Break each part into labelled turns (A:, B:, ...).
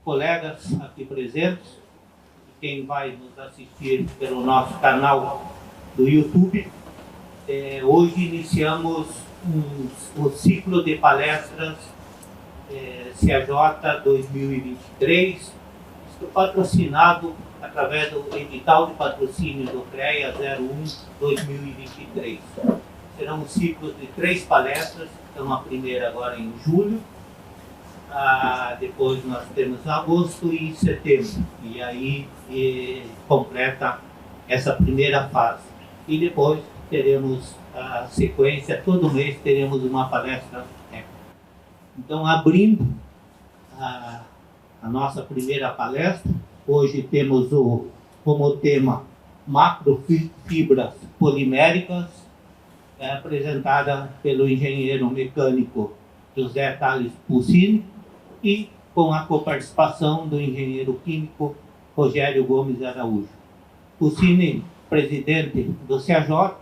A: colegas aqui presentes, quem vai nos assistir pelo nosso canal do YouTube. Hoje iniciamos o ciclo de palestras CAJ 2023, patrocinado através do edital de patrocínio do CREA 01-2023. Serão um ciclo de 3 palestras, então a primeira agora em julho, depois nós temos agosto e setembro, e aí completa essa primeira fase. E depois teremos a sequência, todo mês teremos uma palestra técnica. Então, abrindo a nossa primeira palestra, hoje temos como tema macrofibras poliméricas, apresentada pelo engenheiro mecânico José Tales Puccini e com a coparticipação do engenheiro químico Rogério Gomes Araújo. Puccini, presidente do CAJ,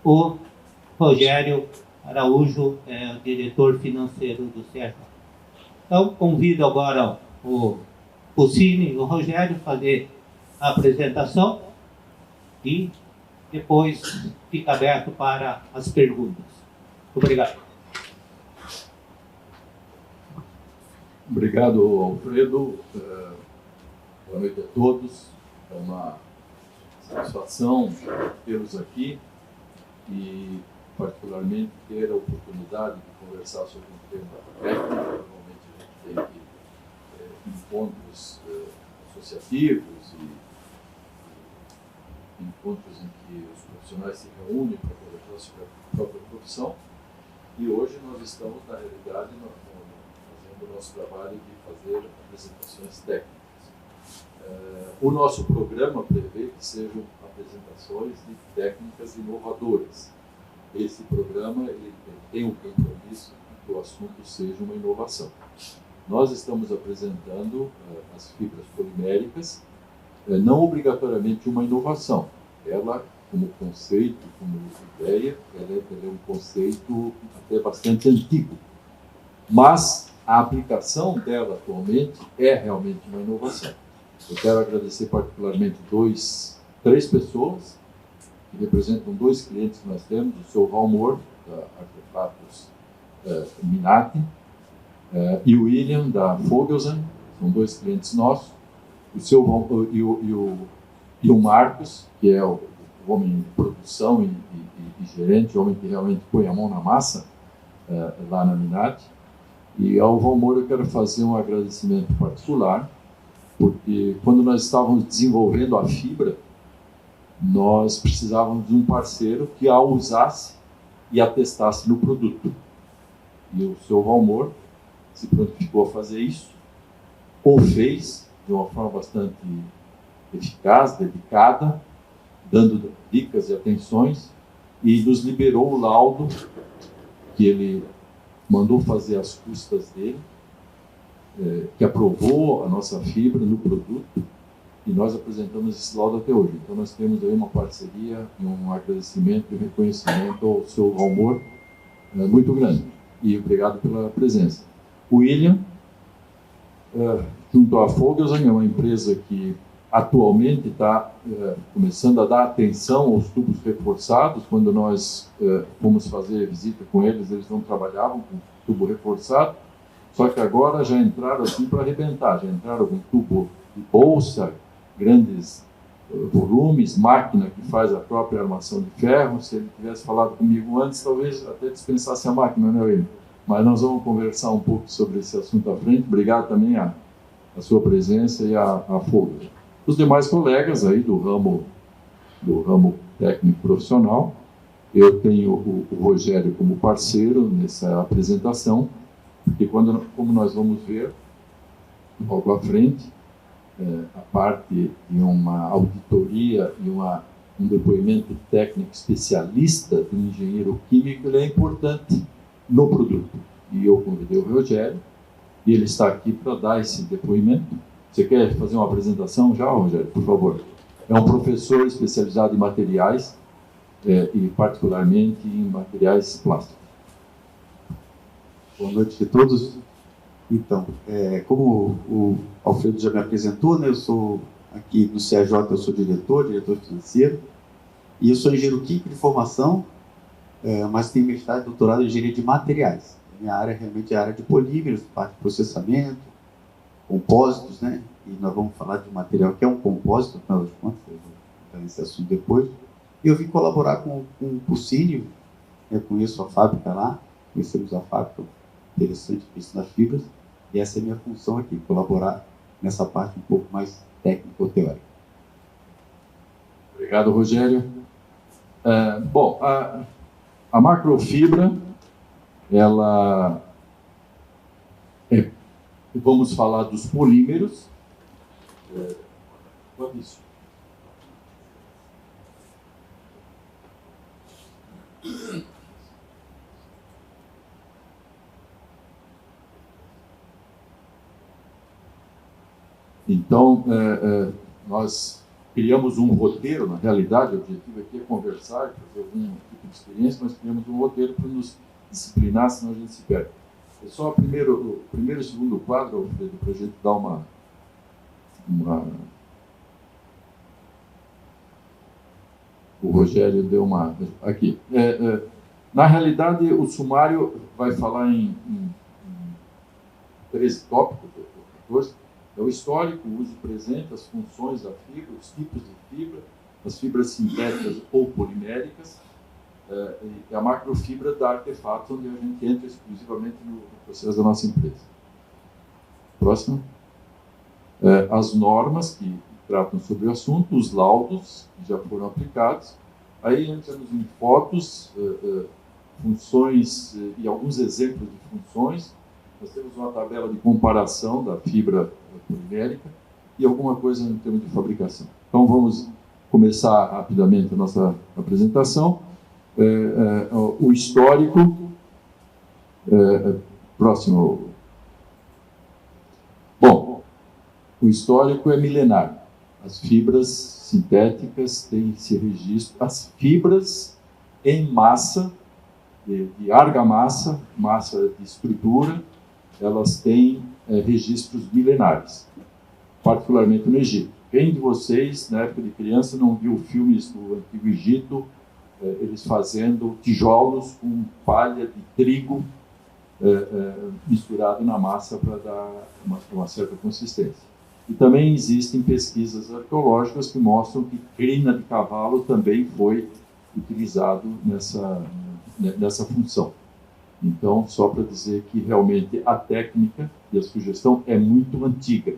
A: o Rogério Araújo, diretor financeiro do CAJ. Então, convido agora o Puccini e o Rogério a fazer a apresentação e depois fica aberto para as perguntas. Obrigado.
B: Obrigado, Alfredo. Boa noite a todos. É uma satisfação tê-los aqui e, particularmente, ter a oportunidade de conversar sobre um tema técnico. Normalmente a gente tem encontros associativos e encontros em que os profissionais se reúnem para conversar sobre a própria profissão. E hoje nós estamos, na realidade, fazendo o nosso trabalho de fazer apresentações técnicas. O nosso programa prevê que sejam apresentações de técnicas inovadoras. Esse programa ele tem um compromisso de que o assunto seja uma inovação. Nós estamos apresentando as fibras poliméricas, não obrigatoriamente uma inovação. Ela, como conceito, como ideia, ela é um conceito até bastante antigo. Mas a aplicação dela atualmente é realmente uma inovação. Eu quero agradecer particularmente 3 pessoas que representam 2 clientes que nós temos, o seu Valmor, da Artefatos Minati, e o William, da Fogelsen, são 2 clientes nossos, e o Marcos, que é o homem de produção e gerente, o homem que realmente põe a mão na massa lá na Minati. E ao Valmor eu quero fazer um agradecimento particular, porque quando nós estávamos desenvolvendo a fibra, nós precisávamos de um parceiro que a usasse e a testasse no produto. E o seu Valmor se prontificou a fazer isso, ou fez de uma forma bastante eficaz, dedicada, dando dicas e atenções, e nos liberou o laudo que ele mandou fazer às custas dele, que aprovou a nossa fibra no produto, e nós apresentamos esse laudo até hoje. Então nós temos aí uma parceria e um agradecimento e um reconhecimento ao seu Valmor muito grande. E obrigado pela presença. O William, junto à Fogelsen, é uma empresa que atualmente está começando a dar atenção aos tubos reforçados. Quando nós fomos fazer visita com eles, eles não trabalhavam com tubo reforçado, só que agora já entraram assim para arrebentar, já entraram com tubo de bolsa, grandes volumes, máquina que faz a própria armação de ferro. Se ele tivesse falado comigo antes, talvez até dispensasse a máquina, né, William? Mas nós vamos conversar um pouco sobre esse assunto à frente. Obrigado também a sua presença e a Fogelsen. Os demais colegas aí do ramo técnico profissional, eu tenho o Rogério como parceiro nessa apresentação, porque como nós vamos ver logo à frente, a parte de uma auditoria e um depoimento técnico especialista do engenheiro químico, ele é importante no produto. E eu convidei o Rogério, e ele está aqui para dar esse depoimento. Você quer fazer uma apresentação já, Rogério, por favor? É um professor especializado em materiais, e particularmente em materiais plásticos.
C: Boa noite a todos. Então, como o Alfredo já me apresentou, né? Eu sou aqui no CAJ, eu sou diretor financeiro, e eu sou engenheiro químico de formação, mas tenho mestrado e doutorado em engenharia de materiais. Minha área realmente é a área de polímeros, parte de processamento, compósitos, né? E nós vamos falar de um material que é um compósito, afinal de contas, eu vou entrar nesse assunto depois. E eu vim colaborar com o Cursinho, eu conheço a fábrica lá, conhecemos a fábrica, interessante isso nas fibras, e essa é a minha função aqui, colaborar nessa parte um pouco mais técnico-teórica.
B: Obrigado, Rogério. Bom, a macrofibra, ela vamos falar dos polímeros. Isso. Então, nós criamos um roteiro, na realidade, o objetivo aqui é conversar, fazer algum tipo de experiência, mas criamos um roteiro para nos disciplinar, senão a gente se perde. É só o primeiro e segundo quadro, Alfredo, para a gente dar uma... O Rogério deu uma... Aqui. Na realidade, o sumário vai falar em 13 tópicos, 14. É o histórico, o uso presente, as funções da fibra, os tipos de fibra, as fibras sintéticas ou poliméricas, e a macrofibra da artefatos, onde a gente entra exclusivamente no processo da nossa empresa. Próximo. As normas que tratam sobre o assunto, os laudos que já foram aplicados. Aí entramos em fotos, funções e alguns exemplos de funções. Nós temos uma tabela de comparação da fibra polimérica e alguma coisa em termos de fabricação. Então, vamos começar rapidamente a nossa apresentação. O histórico. Próximo. Bom, o histórico é milenar. As fibras sintéticas têm esse registro. As fibras em massa, de argamassa, massa de estrutura, elas têm registros milenares, particularmente no Egito. Quem de vocês, na época de criança, não viu filmes do Antigo Egito, eles fazendo tijolos com palha de trigo misturado na massa para dar uma certa consistência? E também existem pesquisas arqueológicas que mostram que crina de cavalo também foi utilizado nessa função. Então, só para dizer que realmente a técnica e a sugestão é muito antiga.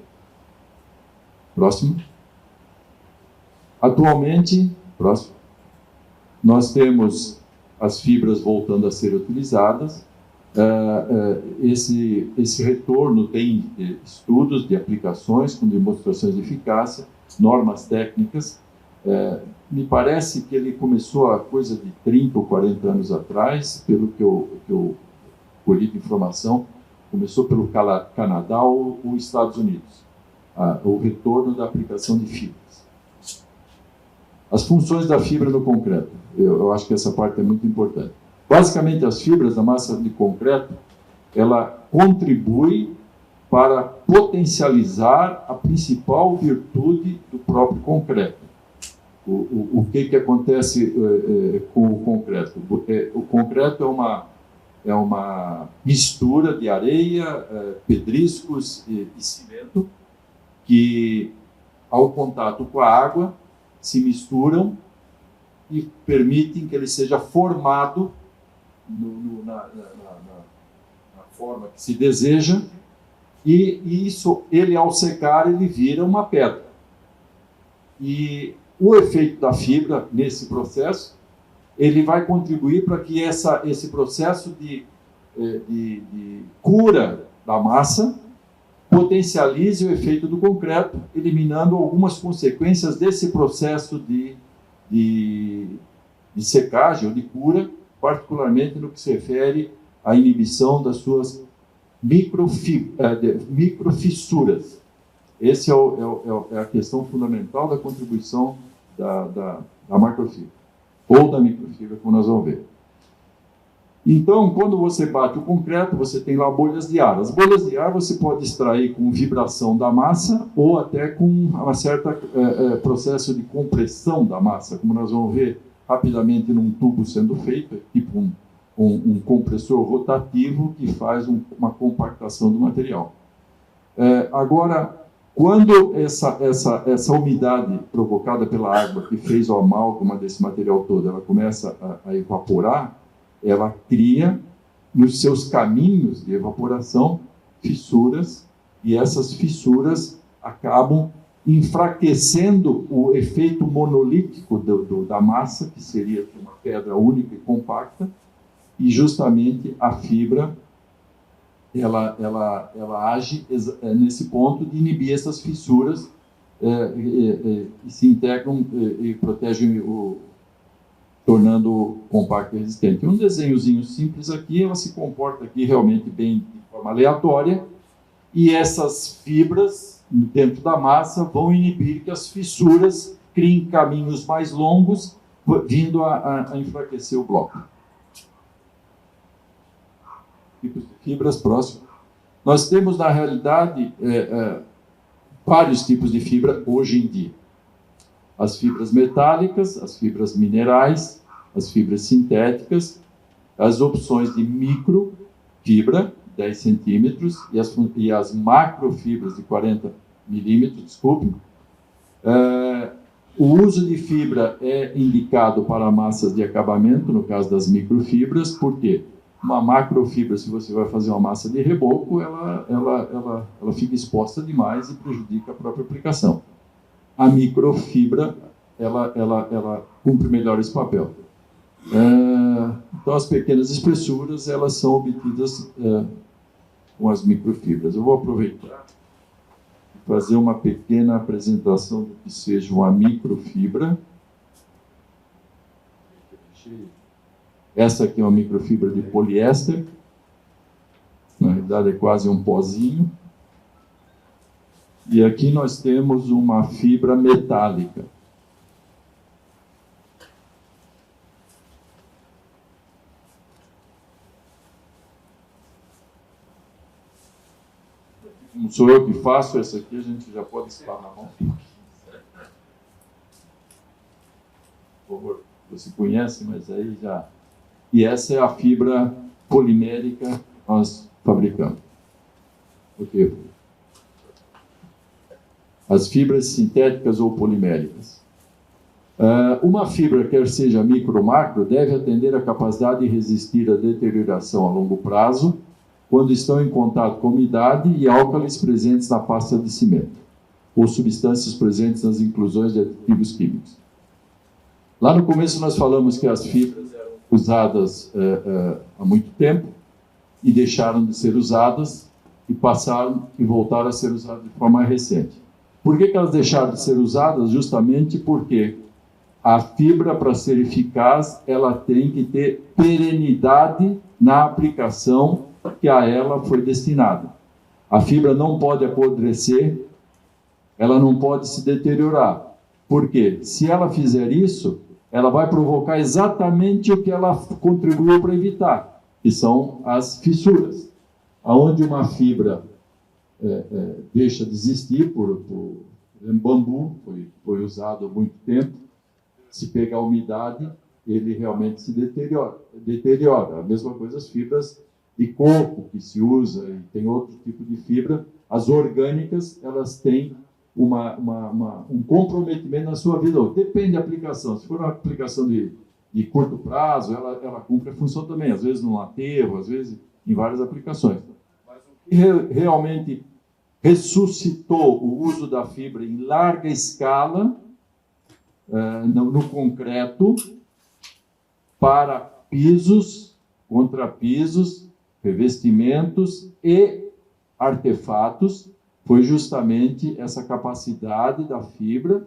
B: Próximo. Atualmente, próximo, nós temos as fibras voltando a ser utilizadas. Esse retorno tem estudos de aplicações com demonstrações de eficácia, normas técnicas. Me parece que ele começou a coisa de 30 ou 40 anos atrás, pelo que eu colhi de informação, começou pelo Canadá ou Estados Unidos, o retorno da aplicação de fibras. As funções da fibra no concreto, eu acho que essa parte é muito importante. Basicamente, as fibras da massa de concreto, ela contribui para potencializar a principal virtude do próprio concreto. O que acontece com o concreto? O concreto é uma mistura de areia, pedriscos e cimento que, ao contato com a água, se misturam e permitem que ele seja formado na forma que se deseja, e isso, ele ao secar, ele vira uma pedra. E o efeito da fibra nesse processo, ele vai contribuir para que esse processo de cura da massa potencialize o efeito do concreto, eliminando algumas consequências desse processo de secagem ou de cura, particularmente no que se refere à inibição das suas microfissuras. Essa é a questão fundamental da contribuição da macrofibra, ou da microfibra, como nós vamos ver.
D: Então, quando você bate o concreto, você tem lá bolhas de ar. As bolhas de ar você pode extrair com vibração da massa ou até com uma certa processo de compressão da massa, como nós vamos ver rapidamente num tubo sendo feito, tipo um compressor rotativo que faz uma compactação do material. Agora, quando essa umidade provocada pela água que fez o amálgama desse material todo, ela começa a evaporar, ela cria nos seus caminhos de evaporação fissuras, e essas fissuras acabam enfraquecendo o efeito monolítico da massa, que seria uma pedra única e compacta, e justamente a fibra ela age nesse ponto de inibir essas fissuras e se integram e protegem tornando compacto e resistente. Um desenhozinho simples aqui, ela se comporta aqui realmente bem de forma aleatória, e essas fibras dentro da massa vão inibir que as fissuras criem caminhos mais longos, vindo a enfraquecer o bloco. Tipos de fibras próximo. Nós temos, na realidade, vários tipos de fibra hoje em dia. As fibras metálicas, as fibras minerais, as fibras sintéticas, as opções de microfibra, 10 centímetros, e as macrofibras de 40 milímetros, desculpe. O uso de fibra é indicado para massas de acabamento, no caso das microfibras, por quê? Uma macrofibra, se você vai fazer uma massa de reboco, ela fica exposta demais e prejudica a própria aplicação. A microfibra, ela cumpre melhor esse papel. Então, as pequenas espessuras, elas são obtidas com as microfibras. Eu vou aproveitar e fazer uma pequena apresentação do que seja uma microfibra. Essa aqui é uma microfibra de poliéster. Na realidade, é quase um pozinho. E aqui nós temos uma fibra metálica. Como sou eu que faço, essa aqui a gente já pode estar na mão. Por favor, você conhece, mas aí já... E essa é a fibra polimérica que nós fabricamos. Ok. As fibras sintéticas ou poliméricas. Uma fibra, quer seja micro ou macro, deve atender a capacidade de resistir à deterioração a longo prazo, quando estão em contato com umidade e álcalis presentes na pasta de cimento, ou substâncias presentes nas inclusões de aditivos químicos. Lá no começo nós falamos que as fibras eram usadas há muito tempo e deixaram de ser usadas e passaram e voltaram a ser usadas de forma recente. Por que elas deixaram de ser usadas? Justamente porque a fibra, para ser eficaz, ela tem que ter perenidade na aplicação que a ela foi destinada. A fibra não pode apodrecer, ela não pode se deteriorar. Por quê? Se ela fizer isso, ela vai provocar exatamente o que ela contribuiu para evitar, que são as fissuras. Aonde uma fibra deixa de existir, bambu foi usado há muito tempo, se pegar umidade, ele realmente se deteriora. A mesma coisa as fibras de coco que se usa, e tem outro tipo de fibra. As orgânicas, elas têm um comprometimento na sua vida. Depende da aplicação. Se for uma aplicação de curto prazo, ela cumpre a função também, às vezes no aterro, às vezes em várias aplicações. Mas o que realmente ressuscitou o uso da fibra em larga escala no concreto para pisos, contrapisos, revestimentos e artefatos foi justamente essa capacidade da fibra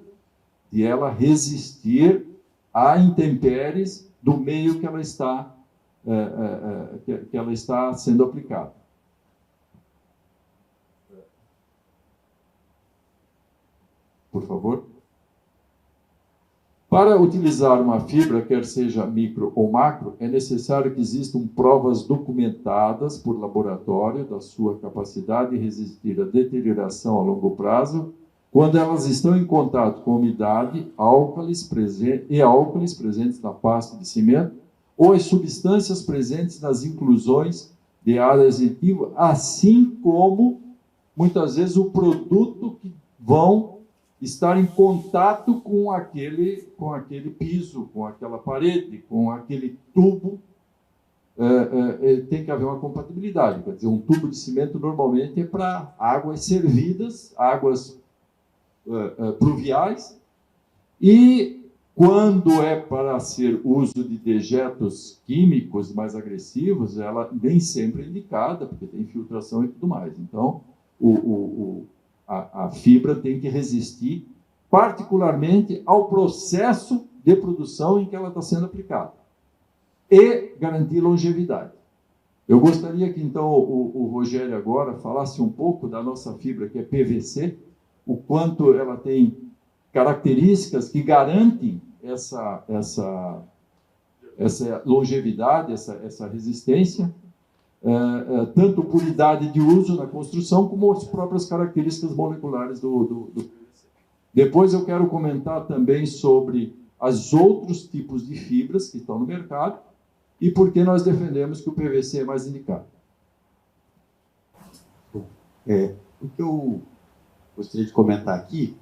D: de ela resistir a intempéries do meio que ela está sendo aplicada. Por favor. Para utilizar uma fibra, quer seja micro ou macro, é necessário que existam provas documentadas por laboratório da sua capacidade de resistir à deterioração a longo prazo, quando elas estão em contato com umidade, álcalis presentes na pasta de cimento, ou as substâncias presentes nas inclusões de área adesiva, assim como, muitas vezes, o produto que vão estar em contato com aquele piso, com aquela parede, com aquele tubo. Tem que haver uma compatibilidade. Quer dizer, um tubo de cimento normalmente é para águas servidas, águas pluviais, e quando é para ser uso de dejetos químicos mais agressivos, ela nem sempre é indicada, porque tem infiltração e tudo mais. Então, a fibra tem que resistir particularmente ao processo de produção em que ela está sendo aplicada e garantir longevidade. Eu gostaria que, então, o Rogério agora falasse um pouco da nossa fibra, que é PVC, o quanto ela tem características que garantem essa longevidade, essa resistência, tanto por idade de uso na construção, como as próprias características moleculares do PVC. Depois eu quero comentar também sobre os outros tipos de fibras que estão no mercado e por que nós defendemos que o PVC é mais indicado.
C: O que eu gostaria de comentar aqui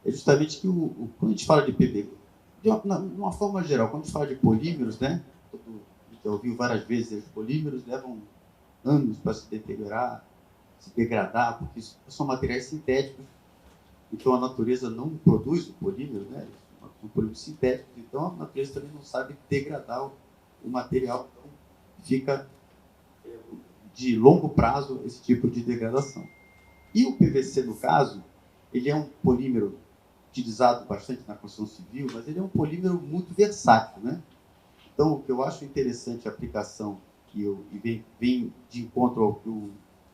C: é justamente que quando a gente fala de PVC, de uma forma geral, quando a gente fala de polímeros, né, a gente já ouviu várias vezes, os polímeros levam anos para se deteriorar, se degradar, porque são materiais sintéticos, então a natureza não produz o polímero, né, são polímeros sintéticos, então a natureza também não sabe degradar o material, então fica de longo prazo esse tipo de degradação. E o PVC, no caso, ele é um polímero utilizado bastante na construção civil, mas ele é um polímero muito versátil, né? Então, o que eu acho interessante a aplicação que vem de encontro ao que o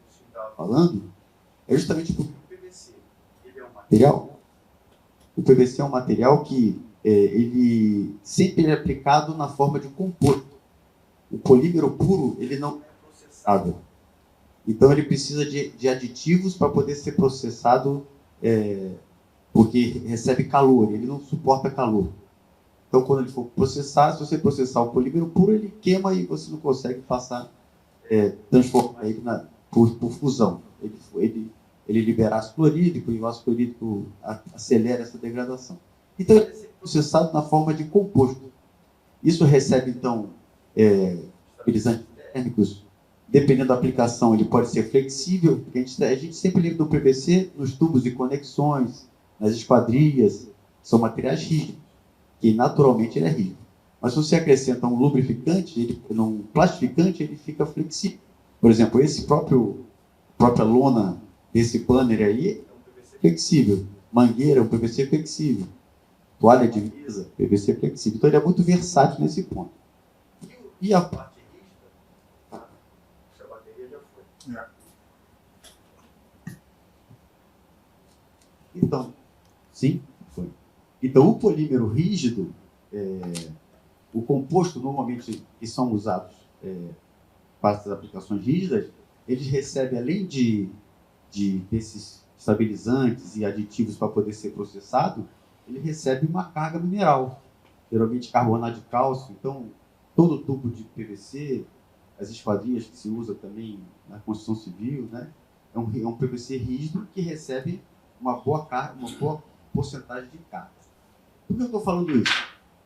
C: senhor estava falando, é justamente porque o PVC ele é um material. O PVC é um material que ele sempre é aplicado na forma de composto. O polímero puro ele não é processável. Então, ele precisa de aditivos para poder ser processado, porque recebe calor, ele não suporta calor. Então, quando ele for processar, se você processar o polímero puro, ele queima e você não consegue transformar ele por fusão. Ele libera ácido clorídrico, e o ácido clorídrico acelera essa degradação. Então, ele é processado na forma de composto. Isso recebe, então, estabilizantes térmicos. Dependendo da aplicação, ele pode ser flexível, porque a gente sempre lembra do PVC nos tubos de conexões, nas esquadrias, são materiais rígidos, que naturalmente ele é rígido. Mas se você acrescenta um lubrificante, um plastificante, ele fica flexível. Por exemplo, própria lona desse banner aí é um PVC flexível. Mangueira é um PVC flexível. Toalha de mesa, PVC flexível. Então ele é muito versátil nesse ponto. E a parte rígida, essa bateria já foi. Então, sim, foi. Então, o polímero rígido, o composto normalmente que são usados para as aplicações rígidas, eles recebem, além desses estabilizantes e aditivos para poder ser processado, ele recebe uma carga mineral, geralmente carbonato de cálcio. Então, todo tubo de PVC, as esquadrias que se usa também na construção civil, né, é um PVC rígido que recebe uma boa porcentagem de carga. Por que eu estou falando isso?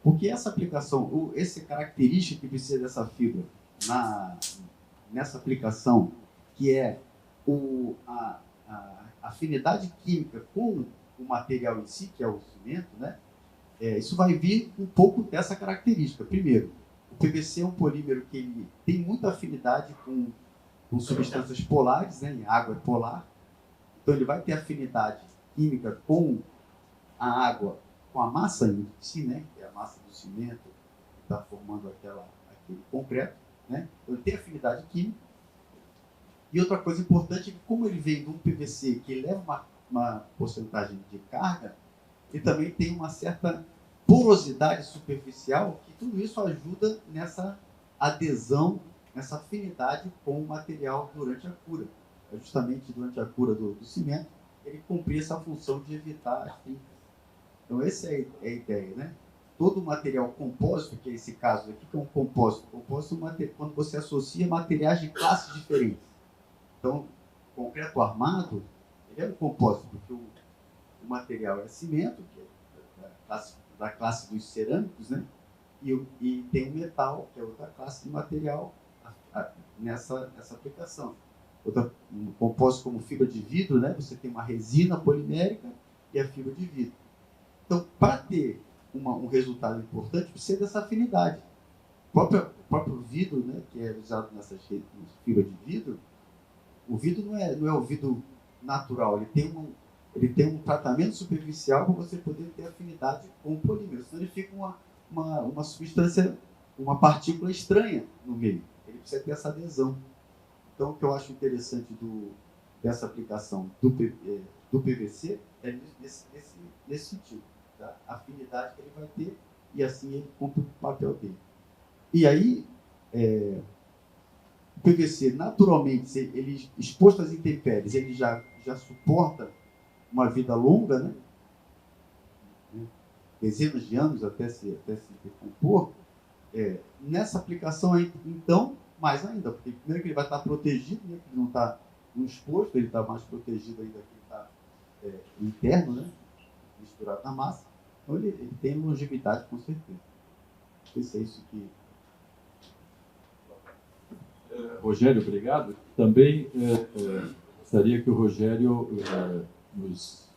C: Porque essa aplicação, essa característica que precisa dessa fibra nessa aplicação, que é a afinidade química com o material em si, que é o cimento, né? Isso vai vir um pouco dessa característica. Primeiro, o PVC é um polímero que ele tem muita afinidade com substâncias polares, né? Em água é polar. Então, ele vai ter afinidade química com a água, com a massa em si, né? Que é a massa do cimento, que está formando aquele concreto, né? Então, ele tem afinidade química. E outra coisa importante é que, como ele vem de um PVC que leva uma porcentagem de carga, ele também tem uma certa porosidade superficial, que tudo isso ajuda nessa adesão, nessa afinidade com o material durante a cura. Justamente durante a cura do cimento, ele cumprir essa função de evitar as trincas. Então, essa é a ideia, né? Todo material compósito, que é esse caso aqui, que é um compósito. Compósito é quando você associa materiais de classes diferentes. Então, o concreto armado, ele é um compósito, porque o material é cimento, que é da classe dos cerâmicos, né? E tem o metal, que é outra classe de material nessa aplicação. Um compósito como fibra de vidro, né? Você tem uma resina polimérica e a fibra de vidro. Então, para ter um resultado importante, precisa dessa afinidade. O próprio vidro, né, que é usado nessas fibras de vidro, o vidro não é o vidro natural, ele tem um tratamento superficial para você poder ter afinidade com o polímero, senão ele fica uma substância, uma partícula estranha no meio. Ele precisa ter essa adesão. Então, o que eu acho interessante dessa aplicação do PVC é nesse sentido, tá? A afinidade que ele vai ter, e assim ele cumpre o papel dele. E aí, o PVC, naturalmente, ele exposto às intempéries, ele já suporta uma vida longa, né? Dezenas de anos até se decompor. Nessa aplicação, então, mais ainda, porque primeiro que ele vai estar protegido, né? Ele não está exposto, ele está mais protegido ainda que ele está interno, né? Misturado na massa. Então, ele tem longevidade, com certeza. Não sei se é isso que...
D: Rogério, obrigado. Também gostaria que o Rogério nos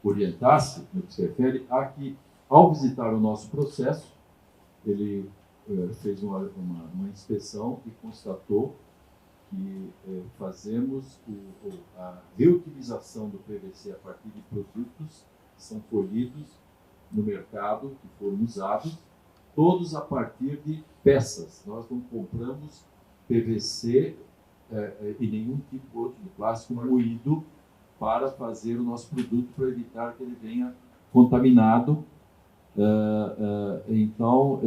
D: orientasse no que se refere a que, ao visitar o nosso processo, ele fez uma inspeção e constatou que fazemos a reutilização do PVC a partir de produtos que são colhidos no mercado, que foram usados, todos a partir de peças. Nós não compramos PVC e nenhum tipo outro de plástico moído para fazer o nosso produto, para evitar que ele venha contaminado. Então,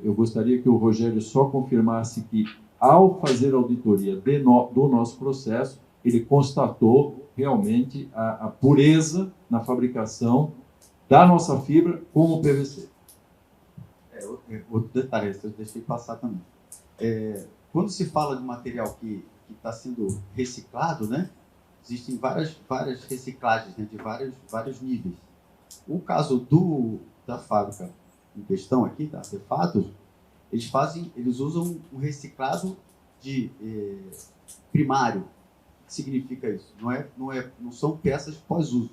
D: eu gostaria que o Rogério só confirmasse que, ao fazer a auditoria do nosso processo, ele constatou realmente a pureza na fabricação da nossa fibra com o PVC.
C: Outro detalhe, eu deixei passar também. Quando se fala de material que está sendo reciclado, né, existem várias reciclagens, né, de vários níveis. O caso da fábrica em questão aqui, da Artefatos, eles usam um reciclado primário. O que significa isso? Não são peças pós-uso.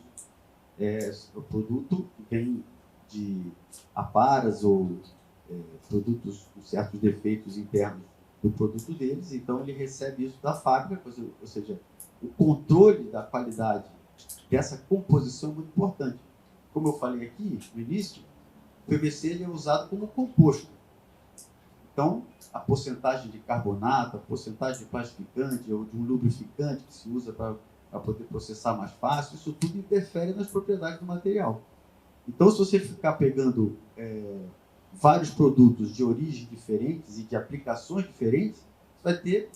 C: O produto vem de aparas ou produtos com certos defeitos internos do produto deles, então ele recebe isso da fábrica, ou seja, o controle da qualidade dessa composição é muito importante. Como eu falei aqui no início, o PVC ele é usado como composto. Então, a porcentagem de carbonato, a porcentagem de plastificante ou de um lubrificante que se usa para poder processar mais fácil, isso tudo interfere nas propriedades do material. Então, se você ficar pegando vários produtos de origem diferentes e de aplicações diferentes, você vai ter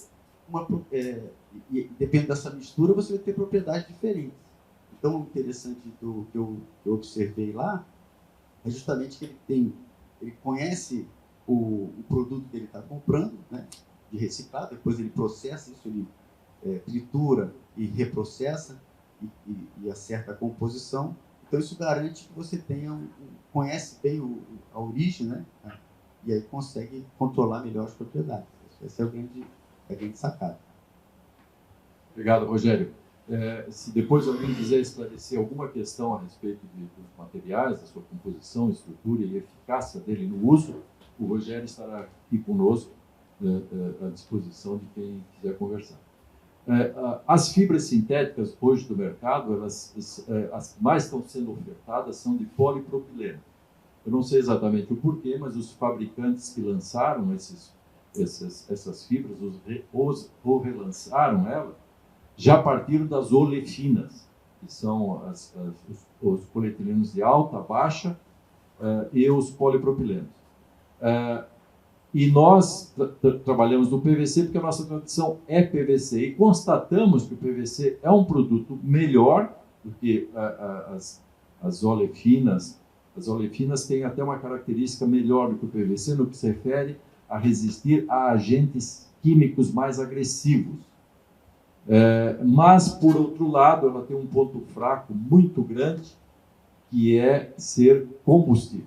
C: dependendo dessa mistura, você vai ter propriedades diferentes. Então, o interessante do que eu observei lá é justamente que ele conhece o produto que ele está comprando, né, de reciclado, depois ele processa isso, ele tritura e reprocessa e acerta a composição. Então, isso garante que você conhece bem a origem, né, e aí consegue controlar melhor as propriedades. Essa é a grande sacada.
D: Obrigado, Rogério. Se depois alguém quiser esclarecer alguma questão a respeito dos materiais, da sua composição, estrutura e eficácia dele no uso, o Rogério estará aqui conosco à disposição de quem quiser conversar. As fibras sintéticas hoje do mercado, as que mais estão sendo ofertadas são de polipropileno. Eu não sei exatamente o porquê, mas os fabricantes que lançaram essas fibras, ou relançaram elas, já partiram das olefinas, que são os polietilenos de alta, baixa e os polipropilenos. E nós trabalhamos no PVC porque a nossa tradição é PVC e constatamos que o PVC é um produto melhor do que as olefinas. As olefinas têm até uma característica melhor do que o PVC no que se refere a resistir a agentes químicos mais agressivos. Mas, por outro lado, ela tem um ponto fraco muito grande, que é ser combustível.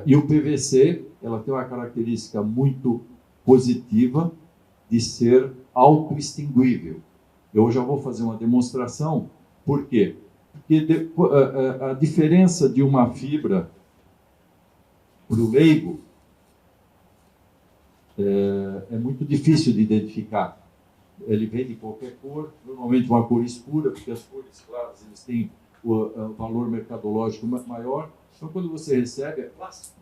D: E o PVC, ela tem uma característica muito positiva de ser autoextinguível. Eu já vou fazer uma demonstração. Por quê? Porque a diferença de uma fibra para o leigo é muito difícil de identificar. Ele vem de qualquer cor, normalmente uma cor escura, porque as cores claras eles têm o valor mercadológico maior. Então, quando você recebe, é plástico.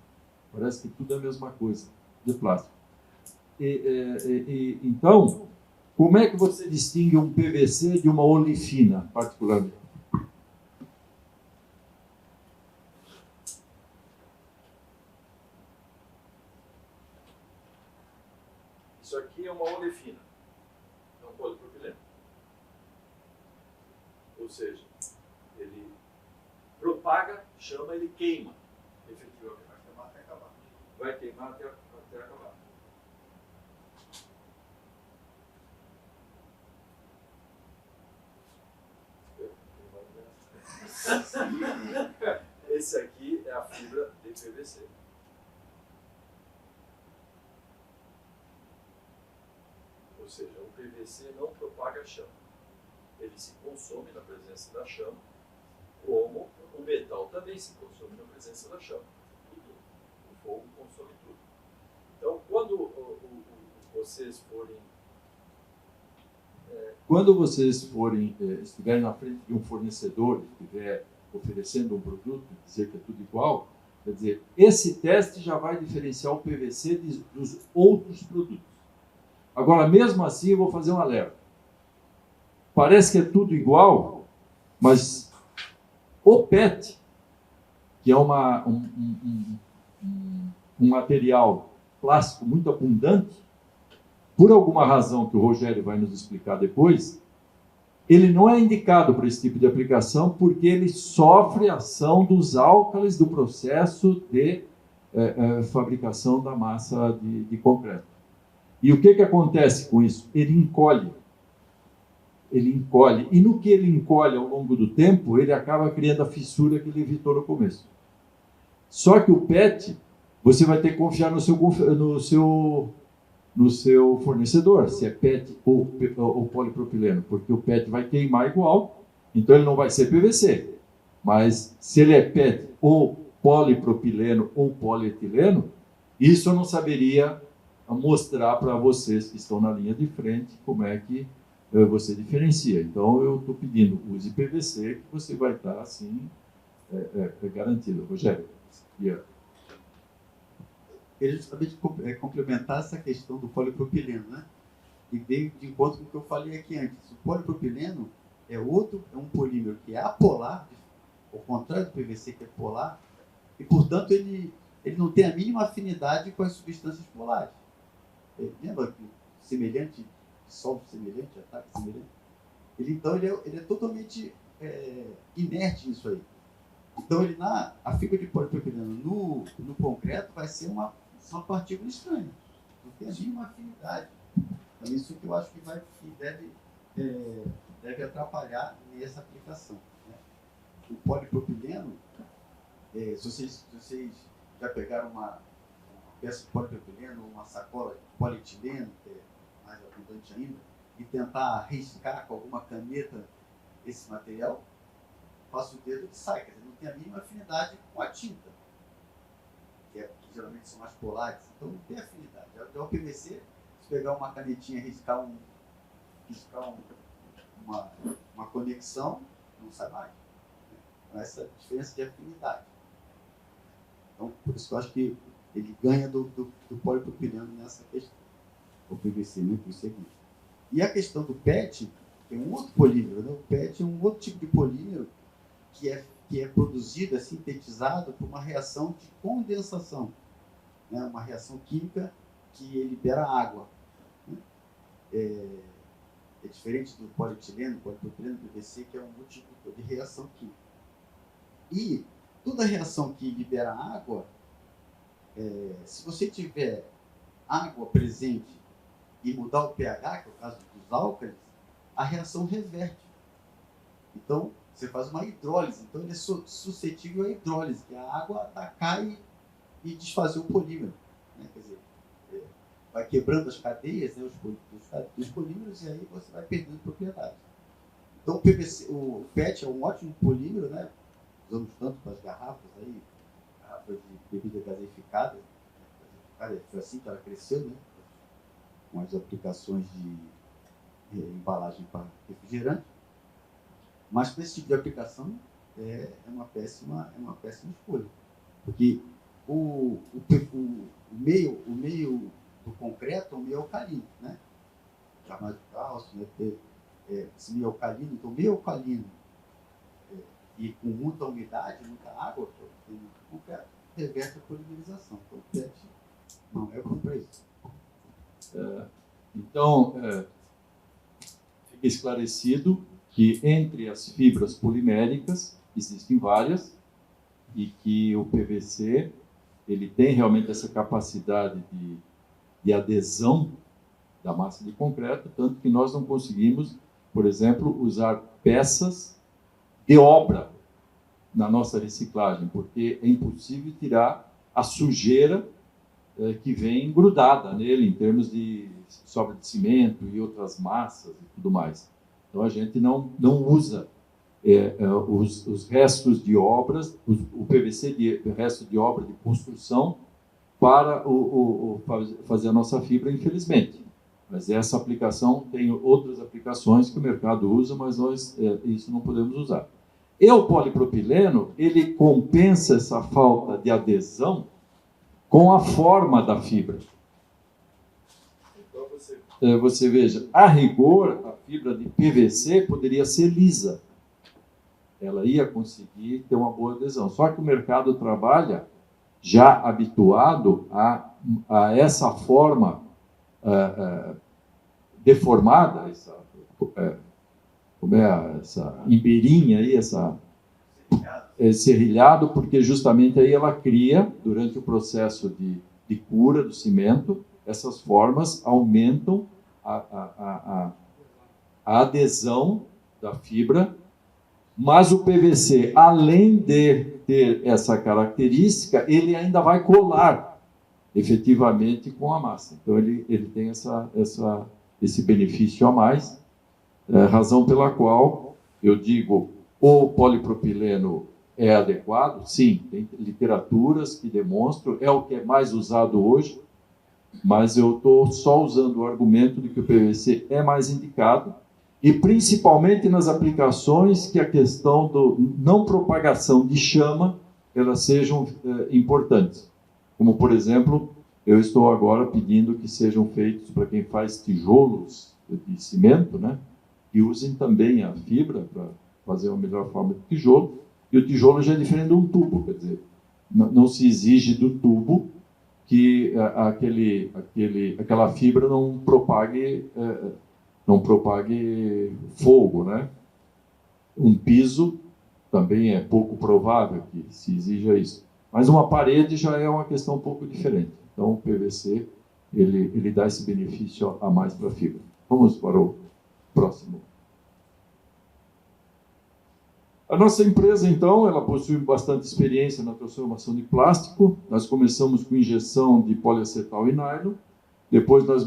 D: Parece que tudo é a mesma coisa, de plástico. Então, como é que você distingue um PVC de uma olefina, particularmente? Isso aqui é uma olefina, é um polipropileno. Ou seja, ele propaga, chama, ele queima, efetivamente. Vai queimar até acabar. Vai queimar até acabar. Esse aqui é a fibra de PVC. Ou seja, o PVC não propaga chama. Ele se consome na presença da chama, como o metal também se consome na presença da chama. Tudo. O fogo consome tudo. Então, quando vocês estiverem na frente de um fornecedor, estiver oferecendo um produto, dizer que é tudo igual, quer dizer, esse teste já vai diferenciar o PVC dos outros produtos. Agora, mesmo assim, eu vou fazer um alerta. Parece que é tudo igual, mas o PET, que é um material plástico muito abundante, por alguma razão que o Rogério vai nos explicar depois, ele não é indicado para esse tipo de aplicação porque ele sofre a ação dos álcalis do processo de fabricação da massa de concreto. E o que acontece com isso? Ele encolhe. E no que ele encolhe ao longo do tempo, ele acaba criando a fissura que ele evitou no começo. Só que o PET, você vai ter que confiar no seu fornecedor, se é PET ou polipropileno, porque o PET vai queimar igual, então ele não vai ser PVC. Mas se ele é PET ou polipropileno ou polietileno, isso eu não saberia mostrar para vocês que estão na linha de frente como é que você diferencia. Então eu estou pedindo, use PVC, que você vai estar assim garantido. Rogério. Yeah.
C: Queria justamente complementar essa questão do polipropileno, né? E veio de encontro com o que eu falei aqui antes. O polipropileno é um polímero que é apolar, ao contrário do PVC que é polar, e portanto ele não tem a mínima afinidade com as substâncias polares. Lembra que semelhante, dissolve semelhante, ataque semelhante? Ele é totalmente inerte nisso aí. Então a fibra de polipropileno no concreto vai ser uma partícula estranha. Não tem a mínima afinidade. Então isso que eu acho que deve atrapalhar nessa aplicação, né? O polipropileno, se vocês já pegaram uma peça de polipropileno, uma sacola de polietileno, que é mais abundante ainda, e tentar riscar com alguma caneta esse material, passa o dedo e sai, quer dizer, não tem a mínima afinidade com a tinta, que geralmente são mais polares, então não tem afinidade. Já o PVC, se pegar uma canetinha e riscar uma conexão, não sai mais. Então, essa diferença de afinidade. Então, por isso que eu acho que ele ganha do polipropileno nessa questão. O PVC, né? Por seguinte. E a questão do PET, que é um outro polímero, né? O PET é um outro tipo de polímero que que é produzido, é sintetizado por uma reação de condensação, né? Uma reação química que libera água, né? É diferente do polietileno, polipropileno, PVC, que é um múltiplo de reação química. E toda reação que libera água, se você tiver água presente e mudar o pH, que é o caso dos álcalis, a reação reverte. Então, você faz uma hidrólise. Então, ele é suscetível à hidrólise, que é a água atacar e desfazer o polímero, né? Quer dizer, vai quebrando as cadeias, né, os polímeros, e aí você vai perdendo propriedades. Então, o PET é um ótimo polímero, né? Usamos tanto para as garrafas, garrafas de bebida gaseificada. Foi assim que ela cresceu, né? Com as aplicações de embalagem para refrigerante. Mas para esse tipo de aplicação é uma péssima escolha, porque o meio do concreto é um meio alcalino, né? Chamado de cálcio, né? Esse meio alcalino, então meio alcalino e com muita umidade, muita água, tem muito concreto, reverte a polimerização. Então o PET não é bom para isso.
D: Então, fica esclarecido que entre as fibras poliméricas existem várias e que o PVC ele tem realmente essa capacidade de adesão da massa de concreto, tanto que nós não conseguimos, por exemplo, usar peças de obra na nossa reciclagem, porque é impossível tirar a sujeira que vem grudada nele em termos de sobra de cimento e outras massas e tudo mais. Então a gente não usa os restos de obras, o PVC de resto de obra de construção para fazer a nossa fibra, infelizmente. Mas essa aplicação tem outras aplicações que o mercado usa, mas nós isso não podemos usar. E o polipropileno, ele compensa essa falta de adesão com a forma da fibra. Então você veja, a rigor, a fibra de PVC poderia ser lisa. Ela ia conseguir ter uma boa adesão. Só que o mercado trabalha já habituado a essa forma deformada, essa imbeirinha aí, esse serrilhado, porque justamente aí ela cria, durante o processo de cura do cimento, essas formas aumentam a adesão da fibra, mas o PVC, além de ter essa característica, ele ainda vai colar efetivamente com a massa. Então ele tem esse benefício a mais, razão pela qual eu digo o polipropileno é adequado. Sim, tem literaturas que demonstram, é o que é mais usado hoje, mas eu estou só usando o argumento de que o PVC é mais indicado, e principalmente nas aplicações que a questão do não propagação de chama, elas sejam importantes. Como, por exemplo, eu estou agora pedindo que sejam feitos para quem faz tijolos de cimento, né? E usem também a fibra para fazer uma melhor forma de tijolo. E o tijolo já é diferente de um tubo, quer dizer, não se exige do tubo que aquela fibra não propague fogo, né? Um piso também é pouco provável que se exija isso. Mas uma parede já é uma questão um pouco diferente. Então, o PVC, ele dá esse benefício a mais para a fibra. Vamos para o próximo. A nossa empresa, então, ela possui bastante experiência na transformação de plástico. Nós começamos com injeção de poliacetal e nylon. Depois nós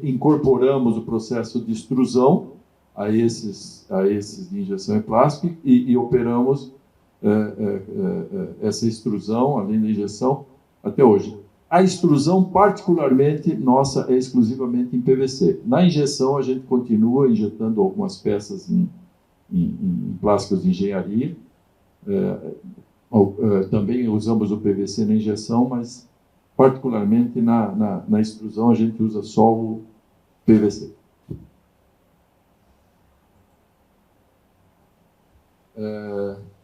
D: incorporamos o processo de extrusão a esses de injeção em plástico e operamos essa extrusão, além da injeção, até hoje. A extrusão, particularmente, nossa, é exclusivamente em PVC. Na injeção, a gente continua injetando algumas peças em plásticos de engenharia. Também usamos o PVC na injeção, mas particularmente na extrusão a gente usa só o PVC.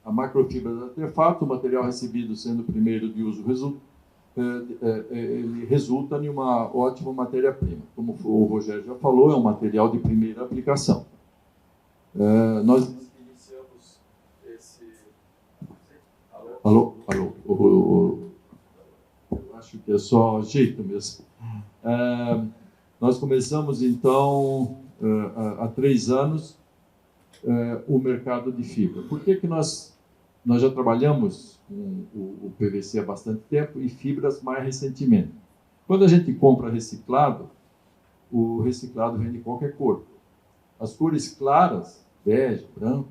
D: A macrofibra de artefato, o material recebido sendo o primeiro de uso, ele resulta em uma ótima matéria-prima. Como o Rogério já falou, é um material de primeira aplicação. Nós iniciamos esse... Alô? Eu acho que é só jeito mesmo. Nós começamos, então, há 3 anos, o mercado de fibra. Por que nós já trabalhamos com o PVC há bastante tempo e fibras mais recentemente? Quando a gente compra reciclado, o reciclado vem de qualquer cor. As cores claras, bege, branco,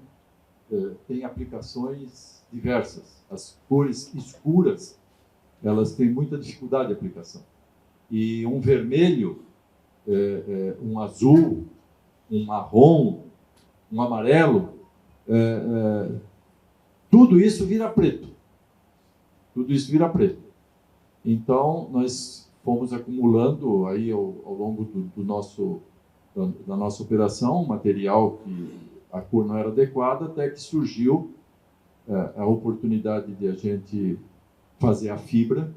D: têm aplicações diversas. As cores escuras, elas têm muita dificuldade de aplicação. E um vermelho, um azul, um marrom, um amarelo, tudo isso vira preto. Tudo isso vira preto. Então, nós fomos acumulando aí ao longo da nossa operação material que a cor não era adequada, até que surgiu a oportunidade de a gente fazer a fibra.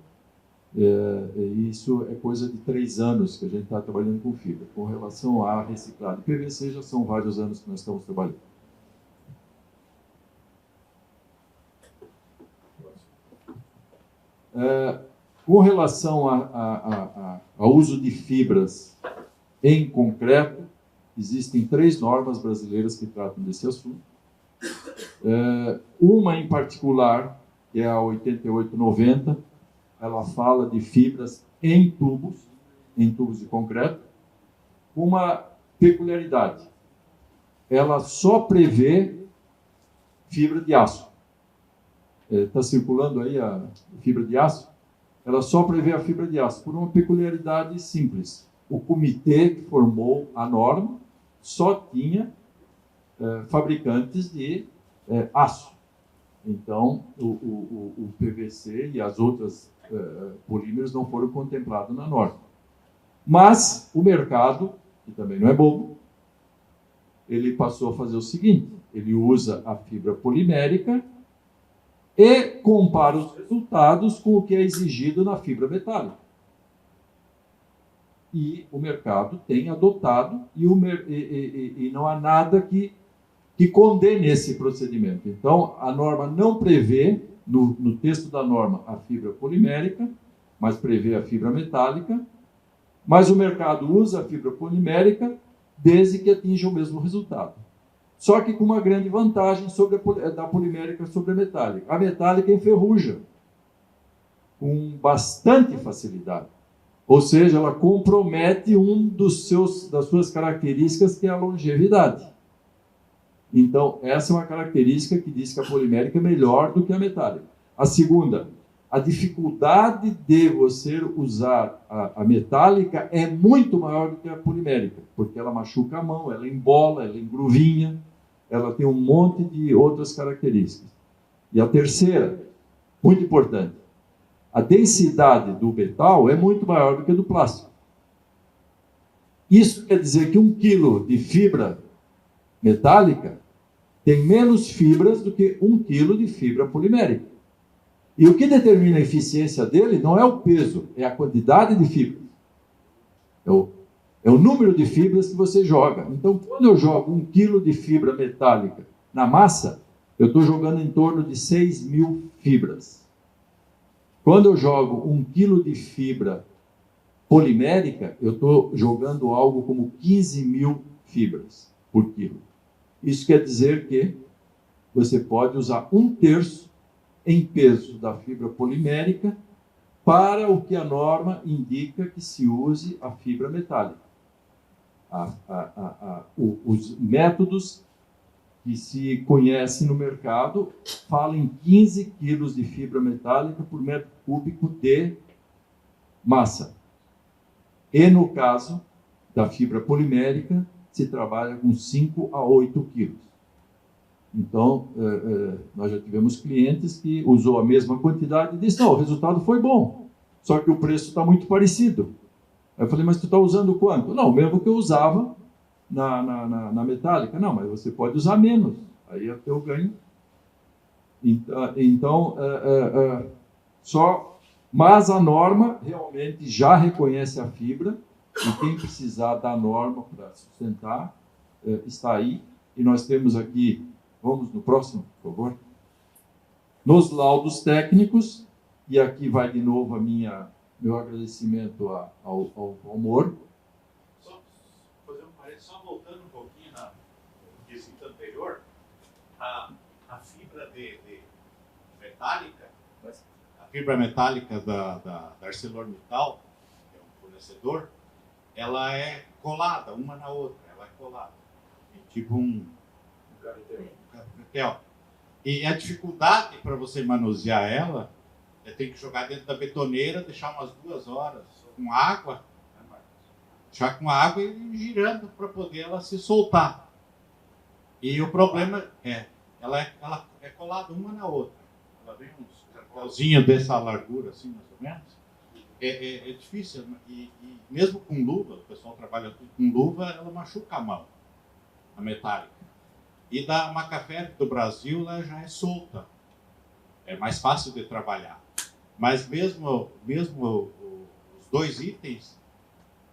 D: Isso é coisa de 3 anos que a gente está trabalhando com fibra. Com relação a reciclado PVC, já são vários anos que nós estamos trabalhando. Com relação ao uso de fibras em concreto, existem 3 normas brasileiras que tratam desse assunto. Uma em particular, que é a 8890, ela fala de fibras em tubos de concreto, com uma peculiaridade. Ela só prevê fibra de aço. Está circulando aí a fibra de aço? Ela só prevê a fibra de aço, por uma peculiaridade simples. O comitê que formou a norma só tinha fabricantes de aço. Então, o PVC e as outras polímeros não foram contemplados na norma. Mas o mercado, que também não é bobo, ele passou a fazer o seguinte: ele usa a fibra polimérica e compara os resultados com o que é exigido na fibra metálica. E o mercado tem adotado e não há nada que condene esse procedimento. Então, a norma não prevê, no texto da norma, a fibra polimérica, mas prevê a fibra metálica, mas o mercado usa a fibra polimérica desde que atinja o mesmo resultado. Só que com uma grande vantagem da polimérica sobre a metálica. A metálica enferruja com bastante facilidade. Ou seja, ela compromete das suas características, que é a longevidade. Então, essa é uma característica que diz que a polimérica é melhor do que a metálica. A segunda, a dificuldade de você usar a metálica é muito maior do que a polimérica, porque ela machuca a mão, ela embola, ela engruvinha, ela tem um monte de outras características. E a terceira, muito importante, a densidade do metal é muito maior do que a do plástico. Isso quer dizer que 1 quilo de fibra metálica tem menos fibras do que 1 quilo de fibra polimérica. E o que determina a eficiência dele não é o peso, é a quantidade de fibras. É o número de fibras que você joga. Então, quando eu jogo 1 quilo de fibra metálica na massa, eu estou jogando em torno de 6.000 fibras. Quando eu jogo 1 quilo de fibra polimérica, eu estou jogando algo como 15.000 fibras por quilo. Isso quer dizer que você pode usar 1/3 em peso da fibra polimérica para o que a norma indica que se use a fibra metálica. Os métodos que se conhecem no mercado falam em 15 quilos de fibra metálica por metro cúbico de massa. E no caso da fibra polimérica, se trabalha com 5 a 8 quilos. Então, nós já tivemos clientes que usou a mesma quantidade e disse: não, o resultado foi bom, só que o preço está muito parecido. Aí eu falei: mas tu está usando quanto? Não, o mesmo que eu usava na metálica. Não, mas você pode usar menos, aí até eu ganho Então, mas a norma realmente já reconhece a fibra, e quem precisar da norma para sustentar está aí. E nós temos aqui, vamos no próximo, por favor, nos laudos técnicos, e aqui vai de novo meu agradecimento ao Valmor.
E: Só fazer um parênteses, só voltando um pouquinho no quesito anterior, a fibra metálica, a fibra metálica da ArcelorMittal, que é um fornecedor, ela é colada uma na outra, ela é colada, tipo um carretel. E a dificuldade para você manusear ela é ter que jogar dentro da betoneira, deixar umas 2 horas com água, deixar com água e girando para poder ela se soltar. E o problema ela é colada uma na outra. Ela vem uns cartelzinhos dessa largura, assim, mais ou menos. É difícil. E mesmo com luva, o pessoal trabalha tudo com luva, ela machuca a mão, a metálica. E da Macafé do Brasil, ela já é solta. É mais fácil de trabalhar. Mas mesmo os 2 itens,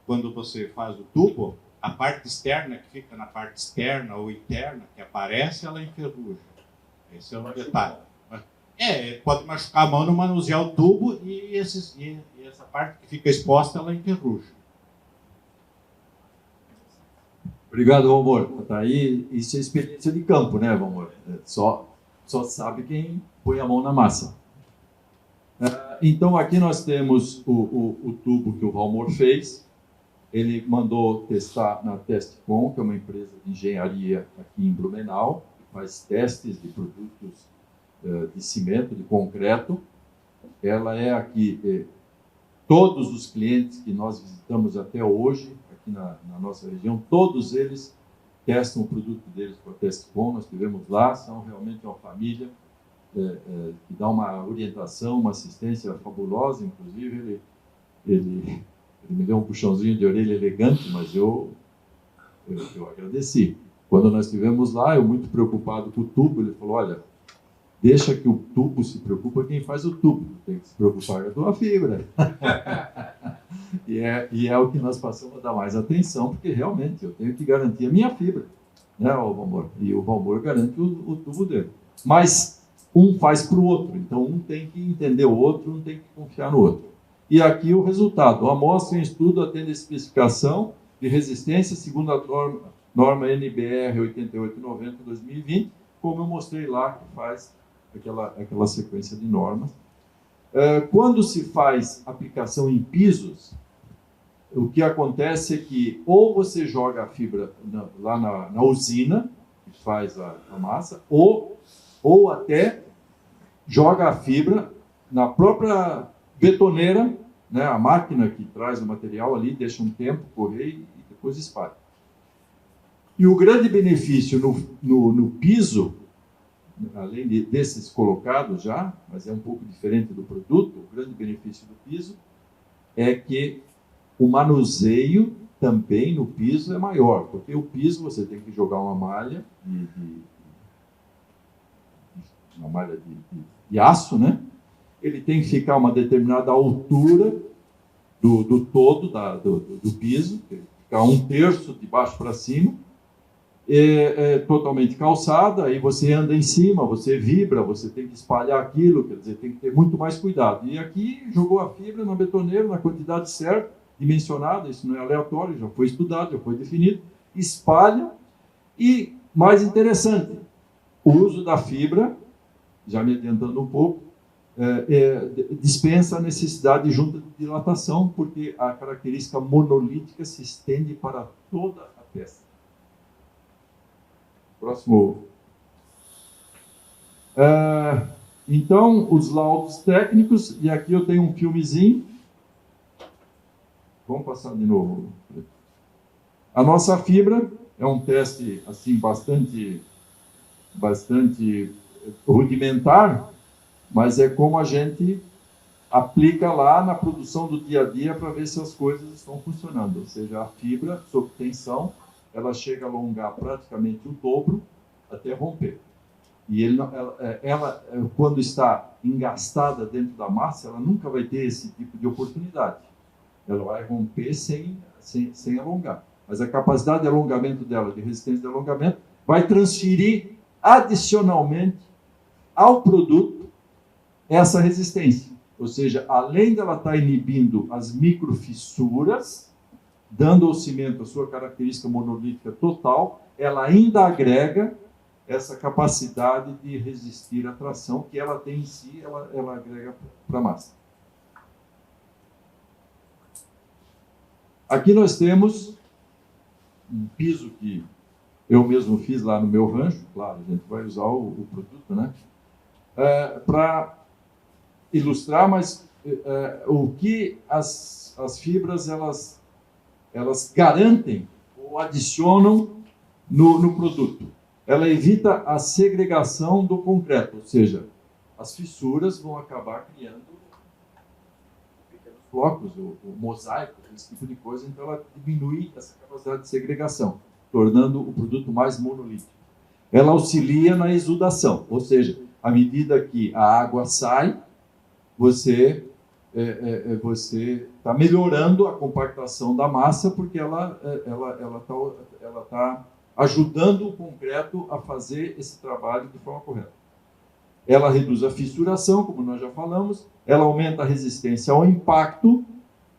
E: quando você faz o tubo, a parte externa que fica na parte externa ou interna, que aparece, ela enferruja. Esse é um detalhe. Pode machucar a mão no manusear o tubo e essa parte que fica exposta, ela enferruja.
D: Obrigado, Valmor. Tá aí, isso é experiência de campo, né, Valmor? Só sabe quem põe a mão na massa. Então, aqui nós temos o tubo que o Valmor fez. Ele mandou testar na Testcom, que é uma empresa de engenharia aqui em Blumenau, que faz testes de produtos de cimento, de concreto. Ela é aqui, todos os clientes que nós visitamos até hoje, aqui na nossa região, todos eles testam o produto deles com a Testcom. Nós estivemos lá, são realmente uma família que dá uma orientação, uma assistência fabulosa. Inclusive, ele me deu um puxãozinho de orelha elegante, mas eu agradeci. Quando nós estivemos lá, eu muito preocupado com o tubo, ele falou, olha, deixa que o tubo se preocupa quem faz o tubo, tem que se preocupar com a tua fibra. E é o que nós passamos a dar mais atenção, porque realmente eu tenho que garantir a minha fibra, né, o Valmor? E o Valmor garante o tubo dele. Mas um faz para o outro, então um tem que entender o outro, um tem que confiar no outro. E aqui o resultado. A amostra em estudo atende a especificação de resistência segundo a norma NBR 8890-2020, como eu mostrei lá, que faz aquela sequência de normas. Quando se faz aplicação em pisos, o que acontece é que ou você joga a fibra lá na usina, que faz a massa, ou até joga a fibra na própria betoneira, né, a máquina que traz o material ali, deixa um tempo correr e depois espalha. E o grande benefício no piso, além desses colocados já, mas é um pouco diferente do produto, o grande benefício do piso é que o manuseio também no piso é maior, porque o piso você tem que jogar uma malha de aço, né? Ele tem que ficar a uma determinada altura do todo do piso, ficar 1/3 de baixo para cima, é totalmente calçada, aí você anda em cima, você vibra, você tem que espalhar aquilo, quer dizer, tem que ter muito mais cuidado. E aqui jogou a fibra na betoneira, na quantidade certa, dimensionada, isso não é aleatório, já foi estudado, já foi definido, espalha. E, mais interessante, o uso da fibra, já me adiantando um pouco, dispensa a necessidade de junta de dilatação, porque a característica monolítica se estende para toda a peça. Próximo. Então, os laudos técnicos, e aqui eu tenho um filmezinho. Vamos passar de novo. A nossa fibra é um teste assim bastante rudimentar, mas é como a gente aplica lá na produção do dia a dia para ver se as coisas estão funcionando. Ou seja, a fibra, sob tensão, ela chega a alongar praticamente o dobro até romper. E ela, quando está engastada dentro da massa, ela nunca vai ter esse tipo de oportunidade. Ela vai romper sem alongar. Mas a capacidade de alongamento dela, de resistência de alongamento, vai transferir adicionalmente ao produto essa resistência. Ou seja, além dela estar inibindo as microfissuras, dando ao cimento a sua característica monolítica total, ela ainda agrega essa capacidade de resistir à tração que ela tem em si, ela agrega para a massa. Aqui nós temos um piso que eu mesmo fiz lá no meu rancho, claro, a gente vai usar o produto, né? Para ilustrar, mas o que as fibras elas garantem ou adicionam no produto. Ela evita a segregação do concreto, ou seja, as fissuras vão acabar criando pequenos blocos, o mosaico, esse tipo de coisa, então ela diminui essa capacidade de segregação, tornando o produto mais monolítico. Ela auxilia na exudação, ou seja, à medida que a água sai, você está melhorando a compactação da massa, porque ela está ajudando o concreto a fazer esse trabalho de forma correta. Ela reduz a fissuração, como nós já falamos, ela aumenta a resistência ao impacto,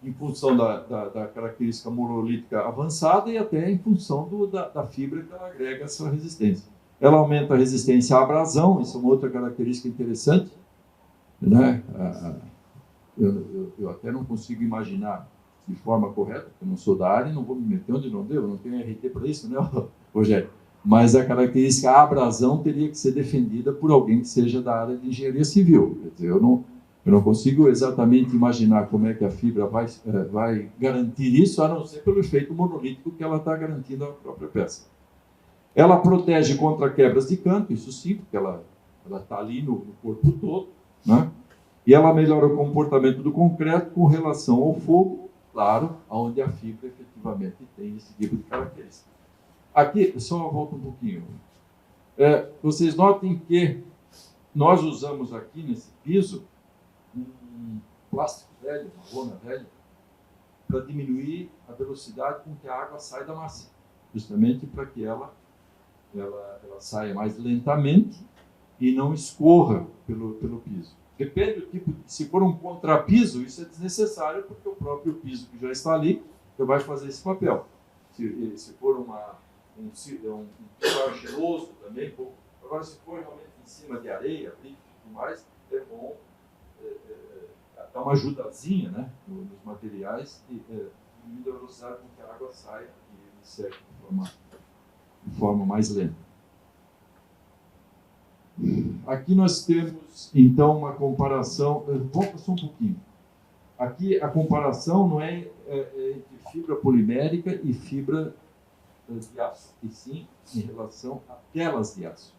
D: em função da característica monolítica avançada e até em função da fibra que ela agrega essa resistência. Ela aumenta a resistência à abrasão, isso é uma outra característica interessante, né? Eu até não consigo imaginar de forma correta, porque eu não sou da área e não vou me meter onde não devo, não tenho RT para isso, né, Rogério? Mas a característica a abrasão teria que ser defendida por alguém que seja da área de engenharia civil. Quer dizer, eu não consigo exatamente imaginar como é que a fibra vai garantir isso, a não ser pelo efeito monolítico que ela está garantindo à própria peça. Ela protege contra quebras de canto, isso sim, porque ela está ali no corpo todo, né? E ela melhora o comportamento do concreto com relação ao fogo, claro, onde a fibra efetivamente tem esse tipo de característica. Aqui, só volta um pouquinho. Vocês notem que nós usamos aqui nesse piso um plástico velho, uma lona velha, para diminuir a velocidade com que a água sai da massa, justamente para que ela saia mais lentamente e não escorra pelo piso. Depende do tipo, se for um contrapiso, isso é desnecessário, porque o próprio piso que já está ali já vai fazer esse papel. Se for um piso argiloso também, pouco. Agora, se for realmente em cima de areia, brilho e tudo mais, é bom dar uma ajudazinha, né, nos materiais e diminuir a velocidade com que a água saia e ele seque de forma mais lenta. Aqui nós temos, então, uma comparação. Volta só um pouquinho. Aqui a comparação não é entre fibra polimérica e fibra de aço, e sim em relação a telas de aço,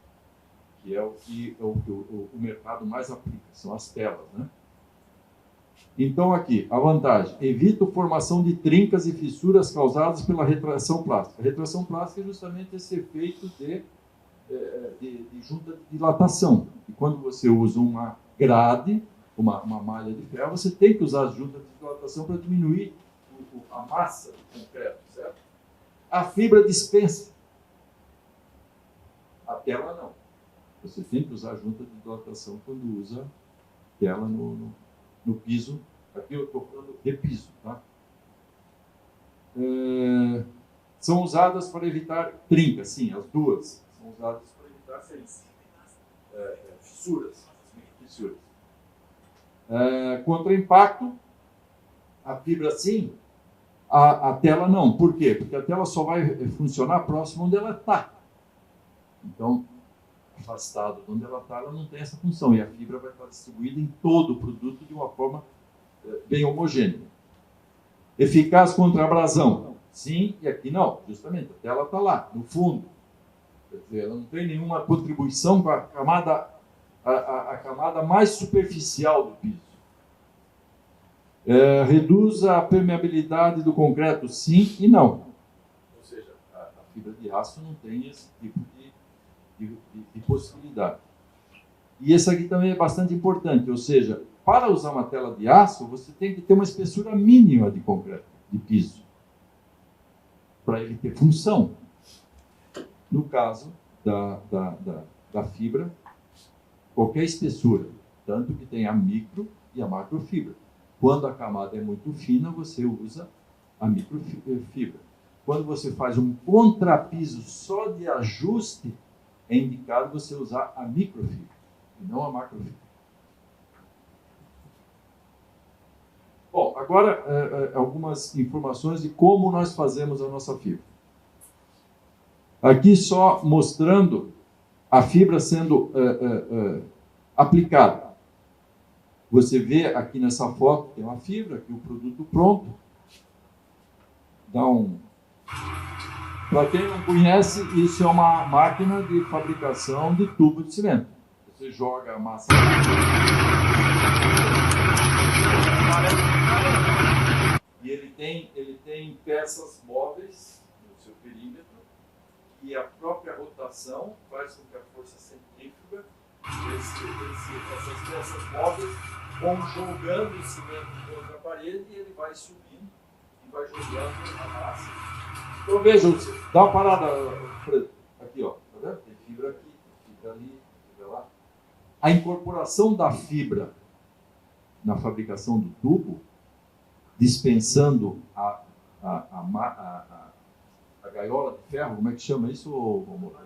D: que é o que o mercado mais aplica, são as telas, né? Então, aqui, a vantagem: evita a formação de trincas e fissuras causadas pela retração plástica. A retração plástica é justamente esse efeito de junta de dilatação. E quando você usa uma grade, uma malha de ferro, você tem que usar as juntas de dilatação para diminuir a massa do concreto, certo? A fibra dispensa. A tela não. Você tem que usar a junta de dilatação quando usa tela no piso. Aqui eu estou falando de piso, tá? São usadas para evitar trincas, sim, as duas são usadas para evitar fissuras. Contra impacto, a fibra sim, a tela não. Por quê? Porque a tela só vai funcionar próximo onde ela está. Então, afastado de onde ela está, ela não tem essa função. E a fibra vai estar distribuída em todo o produto de uma forma bem homogênea. Eficaz contra abrasão? Sim, e aqui não. Justamente, a tela está lá, no fundo. Quer dizer, ela não tem nenhuma contribuição com a camada mais superficial do piso. Reduz a permeabilidade do concreto? Sim e não. Ou seja, a fibra de aço não tem esse tipo de possibilidade. E esse aqui também é bastante importante, ou seja, para usar uma tela de aço, você tem que ter uma espessura mínima de concreto, de piso, para ele ter função. No caso da fibra, qualquer espessura, tanto que tem a micro e a macrofibra. Quando a camada é muito fina, você usa a microfibra. Quando você faz um contrapiso só de ajuste, é indicado você usar a microfibra e não a macrofibra. Bom, agora algumas informações de como nós fazemos a nossa fibra. Aqui só mostrando a fibra sendo aplicada. Você vê aqui nessa foto, tem uma fibra, aqui o produto pronto. Para quem não conhece, isso é uma máquina de fabricação de tubo de cimento. Você joga a massa. E ele tem peças móveis no seu perímetro. E a própria rotação faz com que a força centrífuga, essas peças móveis, vão jogando o cimento contra a parede e ele vai subindo e vai jogando a massa. Então vejam, dá uma parada, Fred. Aqui, ó, tá vendo? Tem fibra aqui, tem fibra ali, fibra lá. A incorporação da fibra na fabricação do tubo, dispensando a gaiola de ferro, como é que chama isso, Romulo?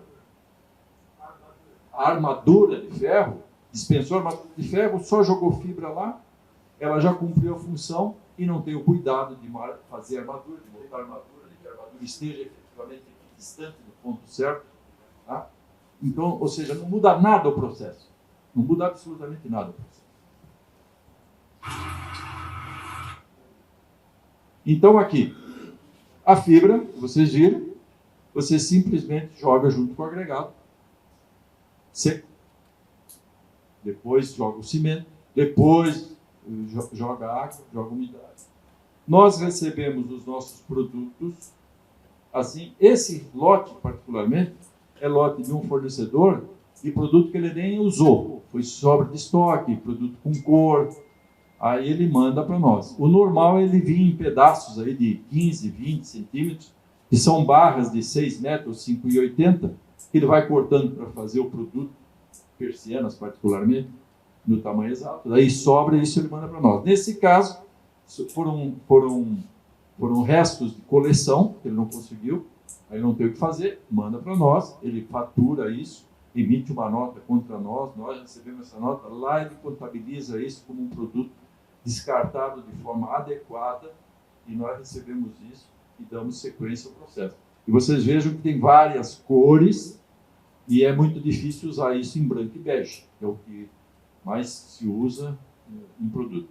D: A armadura de ferro, dispensou a armadura de ferro, só jogou fibra lá, ela já cumpriu a função e não tem o cuidado de fazer a armadura, de montar a armadura, de que a armadura esteja efetivamente distante do ponto certo. Tá? Então, ou seja, não muda nada o processo. Não muda absolutamente nada o processo. Então, aqui, a fibra, vocês viram, você simplesmente joga junto com o agregado seco. Depois joga o cimento, depois joga água, joga umidade. Nós recebemos os nossos produtos assim. Esse lote, particularmente, é lote de um fornecedor de produto que ele nem usou. Foi sobra de estoque, produto com cor. Aí ele manda para nós. O normal é ele vir em pedaços aí de 15, 20 centímetros, que são barras de 6 metros, 5,80, que ele vai cortando para fazer o produto, persianas particularmente, no tamanho exato. Daí sobra e isso ele manda para nós. Nesse caso, foram restos de coleção, que ele não conseguiu, aí não tem o que fazer, manda para nós, ele fatura isso, emite uma nota contra nós, nós recebemos essa nota, lá ele contabiliza isso como um produto descartado de forma adequada e nós recebemos isso e damos sequência ao processo. E vocês vejam que tem várias cores e é muito difícil usar isso em branco e bege, que é o que mais se usa em produtos.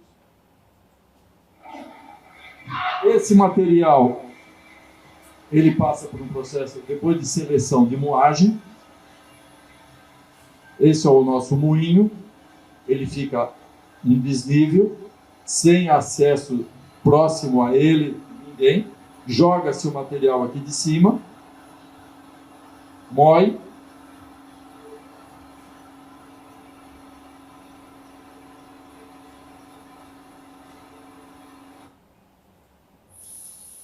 D: Esse material, ele passa por um processo, depois de seleção de moagem. Esse é o nosso moinho, ele fica em desnível, sem acesso próximo a ele, ninguém. Joga-se o material aqui de cima, moe.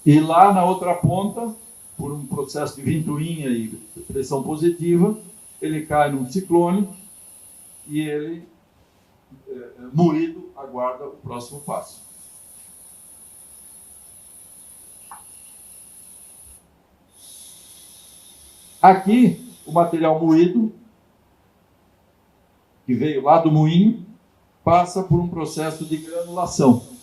D: E lá na outra ponta, por um processo de ventoinha e pressão positiva, ele cai num ciclone e ele, moído, aguarda o próximo passo. Aqui, o material moído, que veio lá do moinho, passa por um processo de granulação.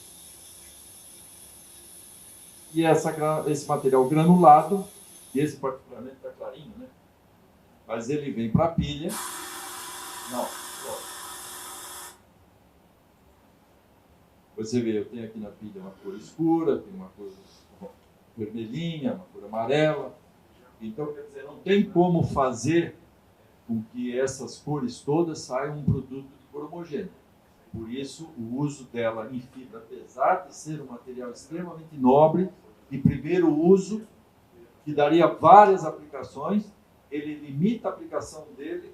D: E esse material granulado, esse particularmente está clarinho, né? Mas ele vem para a pilha. Não, você vê, eu tenho aqui na pilha uma cor escura, tem uma cor vermelhinha, uma cor amarela. Então, quer dizer, não tem como fazer com que essas cores todas saiam um produto de cor homogênea. Por isso, o uso dela em fibra, apesar de ser um material extremamente nobre, de primeiro uso, que daria várias aplicações, ele limita a aplicação dele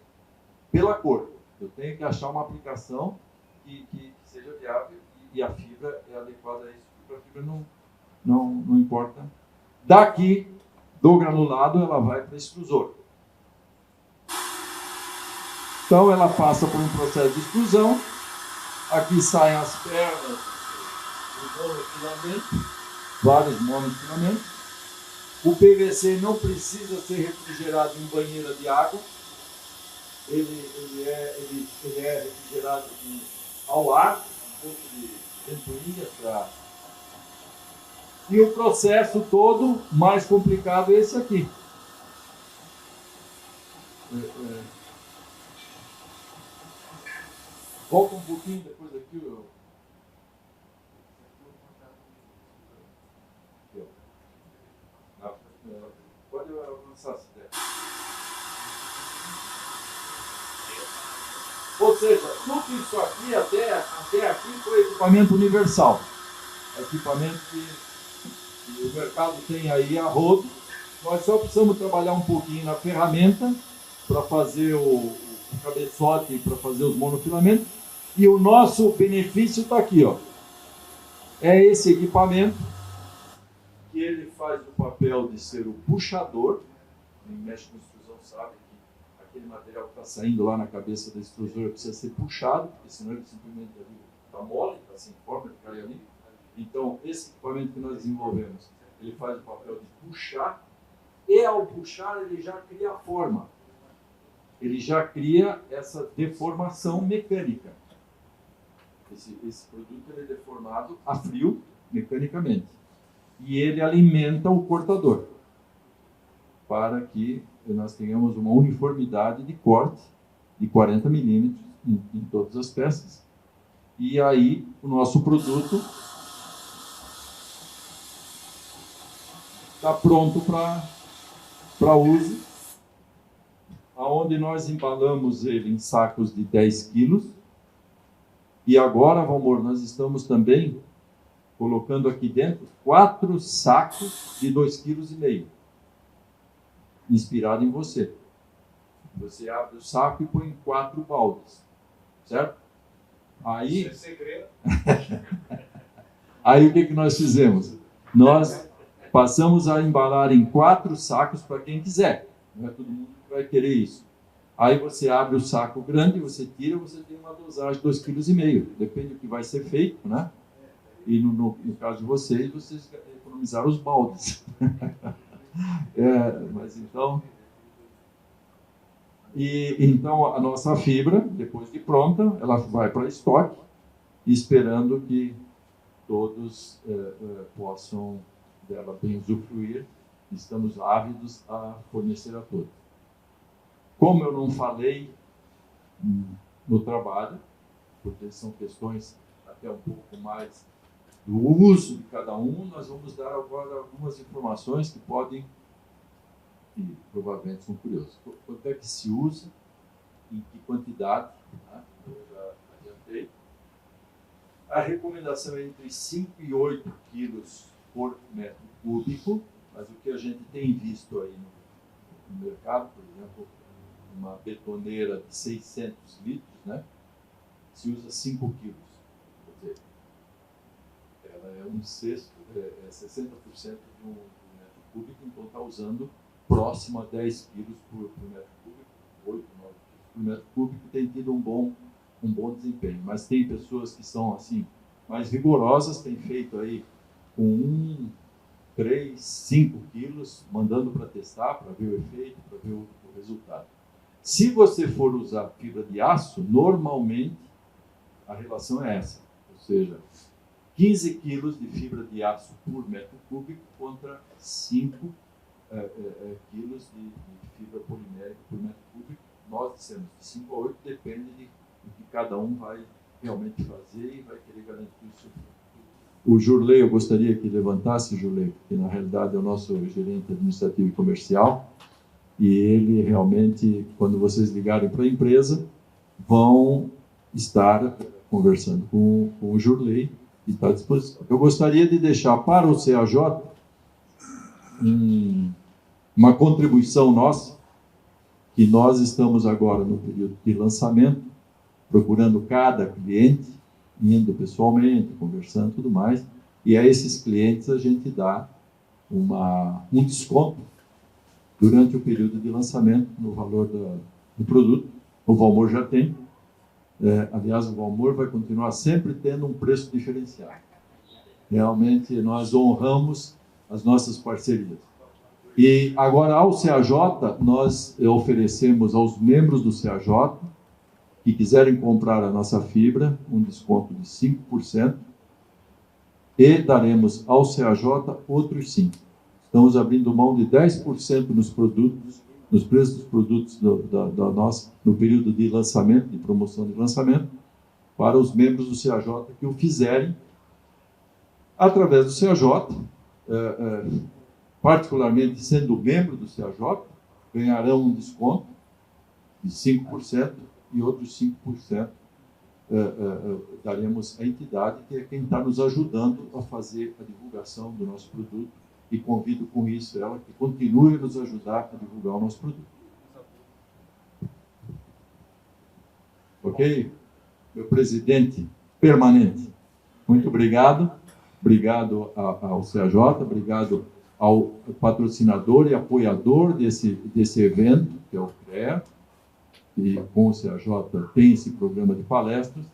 D: pela cor. Eu tenho que achar uma aplicação que seja viável e a fibra é adequada a isso, porque a fibra não importa. Daqui, do granulado, ela vai para o extrusor. Então, ela passa por um processo de extrusão. Aqui saem as pernas do monofilamento, vários monofilamentos. O PVC não precisa ser refrigerado em banheira de água. Ele é refrigerado ao ar, um pouco de ventoinha para... E o processo todo mais complicado é esse aqui. Volta um pouquinho depois aqui. Pode avançar se der. Ou seja, tudo isso aqui, até aqui, foi equipamento universal. Equipamento que o mercado tem aí a rodo. Nós só precisamos trabalhar um pouquinho na ferramenta para fazer o cabeçote, para fazer os monofilamentos. E o nosso benefício está aqui, ó. É esse equipamento que ele faz o papel de ser o puxador. Quem mexe com extrusão sabe que aquele material que está saindo lá na cabeça da extrusora precisa ser puxado, porque senão ele simplesmente está mole, está sem forma, ele cai ali. Então, esse equipamento que nós desenvolvemos, ele faz o papel de puxar, e ao puxar ele já cria a forma. Ele já cria essa deformação mecânica. Esse produto ele é deformado a frio, mecanicamente. E ele alimenta o cortador, para que nós tenhamos uma uniformidade de corte de 40 milímetros em todas as peças. E aí, o nosso produto está pronto para uso, onde nós embalamos ele em sacos de 10 quilos. E agora, Valmor, nós estamos também colocando aqui dentro 4 sacos de 2,5 kg, inspirado em você. Você abre o saco e põe 4 baldes, certo? Aí,
E: isso é segredo.
D: Aí o que nós fizemos? Nós passamos a embalar em 4 sacos para quem quiser. Não é todo mundo que vai querer isso. Aí você abre o saco grande, você tira, você tem uma dosagem de 2,5 kg. Depende do que vai ser feito, né? E no caso de vocês economizaram os baldes. Mas então... Então a nossa fibra, depois de pronta, ela vai para estoque, esperando que todos possam dela bem usufruir. Estamos ávidos a fornecer a todos. Como eu não falei no trabalho, porque são questões até um pouco mais do uso de cada um, nós vamos dar agora algumas informações que podem, e provavelmente são curiosas. Quanto é que se usa, em que quantidade, né? Eu já adiantei. A recomendação é entre 5 e 8 quilos por metro cúbico, mas o que a gente tem visto aí no mercado, por exemplo, uma betoneira de 600 litros, né? Se usa 5 quilos. Quer dizer, ela é um sexto, é 60% de um metro cúbico, então está usando próximo a 10 quilos por metro cúbico, 8, 9 quilos por metro cúbico, tem tido um bom desempenho. Mas tem pessoas que são assim mais rigorosas, têm feito aí com 1, 3, 5 quilos, mandando para testar, para ver o efeito, para ver o resultado. Se você for usar fibra de aço, normalmente a relação é essa, ou seja, 15 quilos de fibra de aço por metro cúbico contra 5 quilos de fibra polimérica por metro cúbico. Nós dissemos de 5 a 8, depende do que cada um vai realmente fazer e vai querer garantir o seu futuro. O Jurley, eu gostaria que levantasse o Jurley, porque na realidade é o nosso gerente administrativo e comercial, e ele realmente, quando vocês ligarem para a empresa, vão estar conversando com o Jurley e está à disposição. Eu gostaria de deixar para o CAJ uma contribuição nossa, que nós estamos agora no período de lançamento, procurando cada cliente, indo pessoalmente, conversando e tudo mais, e a esses clientes a gente dá um desconto durante o período de lançamento no valor do produto. O Valmor já tem. Aliás, o Valmor vai continuar sempre tendo um preço diferenciado. Realmente, nós honramos as nossas parcerias. E agora, ao CAJ, nós oferecemos aos membros do CAJ que quiserem comprar a nossa fibra um desconto de 5% e daremos ao CAJ outros 5%. Estamos abrindo mão de 10% nos produtos, nos preços dos produtos da nossa, no período de lançamento, de promoção de lançamento, para os membros do CAJ que o fizerem através do CAJ, particularmente sendo membro do CAJ, ganharão um desconto de 5% e outros 5% daremos à entidade, que é quem está nos ajudando a fazer a divulgação do nosso produto, e convido com isso ela que continue a nos ajudar a divulgar o nosso produto. Ok? Meu presidente permanente, muito obrigado. Obrigado ao CAJ, obrigado ao patrocinador e apoiador desse evento, que é o CREA, e com o CAJ tem esse programa de palestras,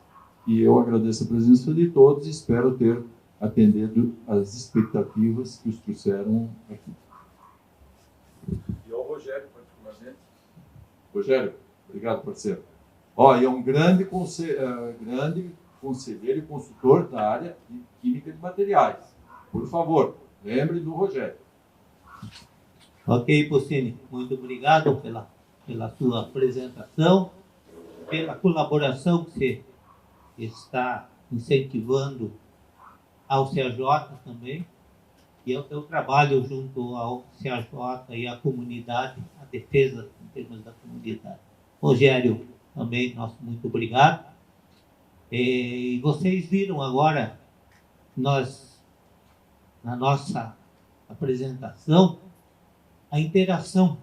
D: e eu agradeço a presença de todos e espero ter atendido às expectativas que os trouxeram aqui.
B: E ao Rogério, particularmente.
D: Rogério, obrigado, parceiro. E é um grande conselheiro e consultor da área de química de materiais. Por favor, lembre do Rogério.
A: Ok, Pocini, muito obrigado pela sua apresentação, pela colaboração que você está incentivando ao CAJ também, e ao teu trabalho junto ao CAJ e à comunidade, a defesa em termos da comunidade. Rogério, também, nosso muito obrigado. E vocês viram agora, na nossa apresentação, a interação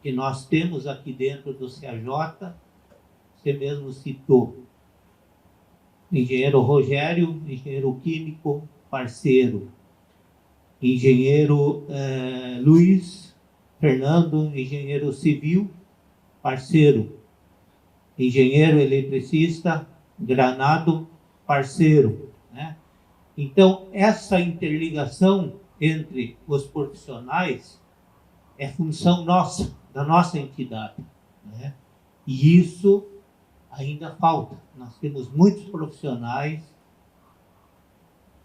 A: que nós temos aqui dentro do CAJ. Você mesmo citou engenheiro Rogério, engenheiro químico, parceiro. Engenheiro Luiz Fernando, engenheiro civil, parceiro. Engenheiro eletricista, Granado, parceiro, né? Então, essa interligação entre os profissionais é função nossa, da nossa entidade, né? E isso ainda falta. Nós temos muitos profissionais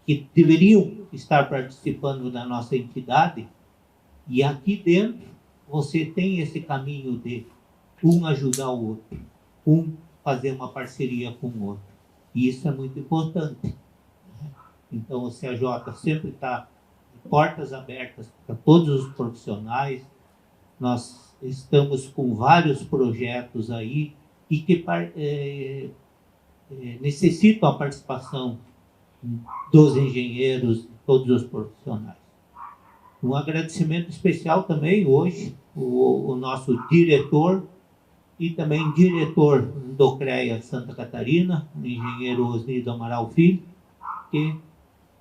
A: que deveriam estar participando da nossa entidade, e aqui dentro você tem esse caminho de um ajudar o outro, um fazer uma parceria com o outro. E isso é muito importante, né? Então o CAJ sempre está de portas abertas para todos os profissionais. Nós estamos com vários projetos aí e que necessitam a participação dos engenheiros, todos os profissionais. Um agradecimento especial também hoje, o nosso diretor e também diretor do CREA Santa Catarina, o engenheiro Osnido Amaral Filho, que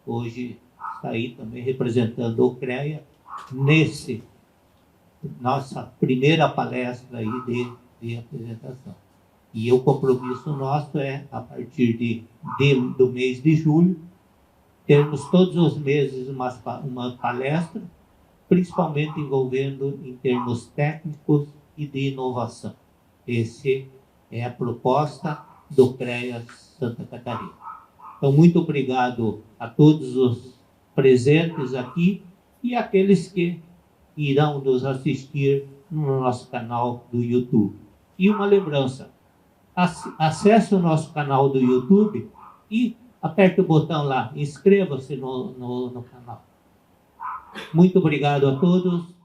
A: hoje está aí também representando o CREA nesse nossa primeira palestra aí de apresentação. E o compromisso nosso é, a partir do mês de julho, termos todos os meses uma palestra, principalmente envolvendo em termos técnicos e de inovação. Essa é a proposta do CREA Santa Catarina. Então, muito obrigado a todos os presentes aqui e aqueles que irão nos assistir no nosso canal do YouTube. E uma lembrança, acesse o nosso canal do YouTube e aperte o botão lá, inscreva-se no canal. Muito obrigado a todos.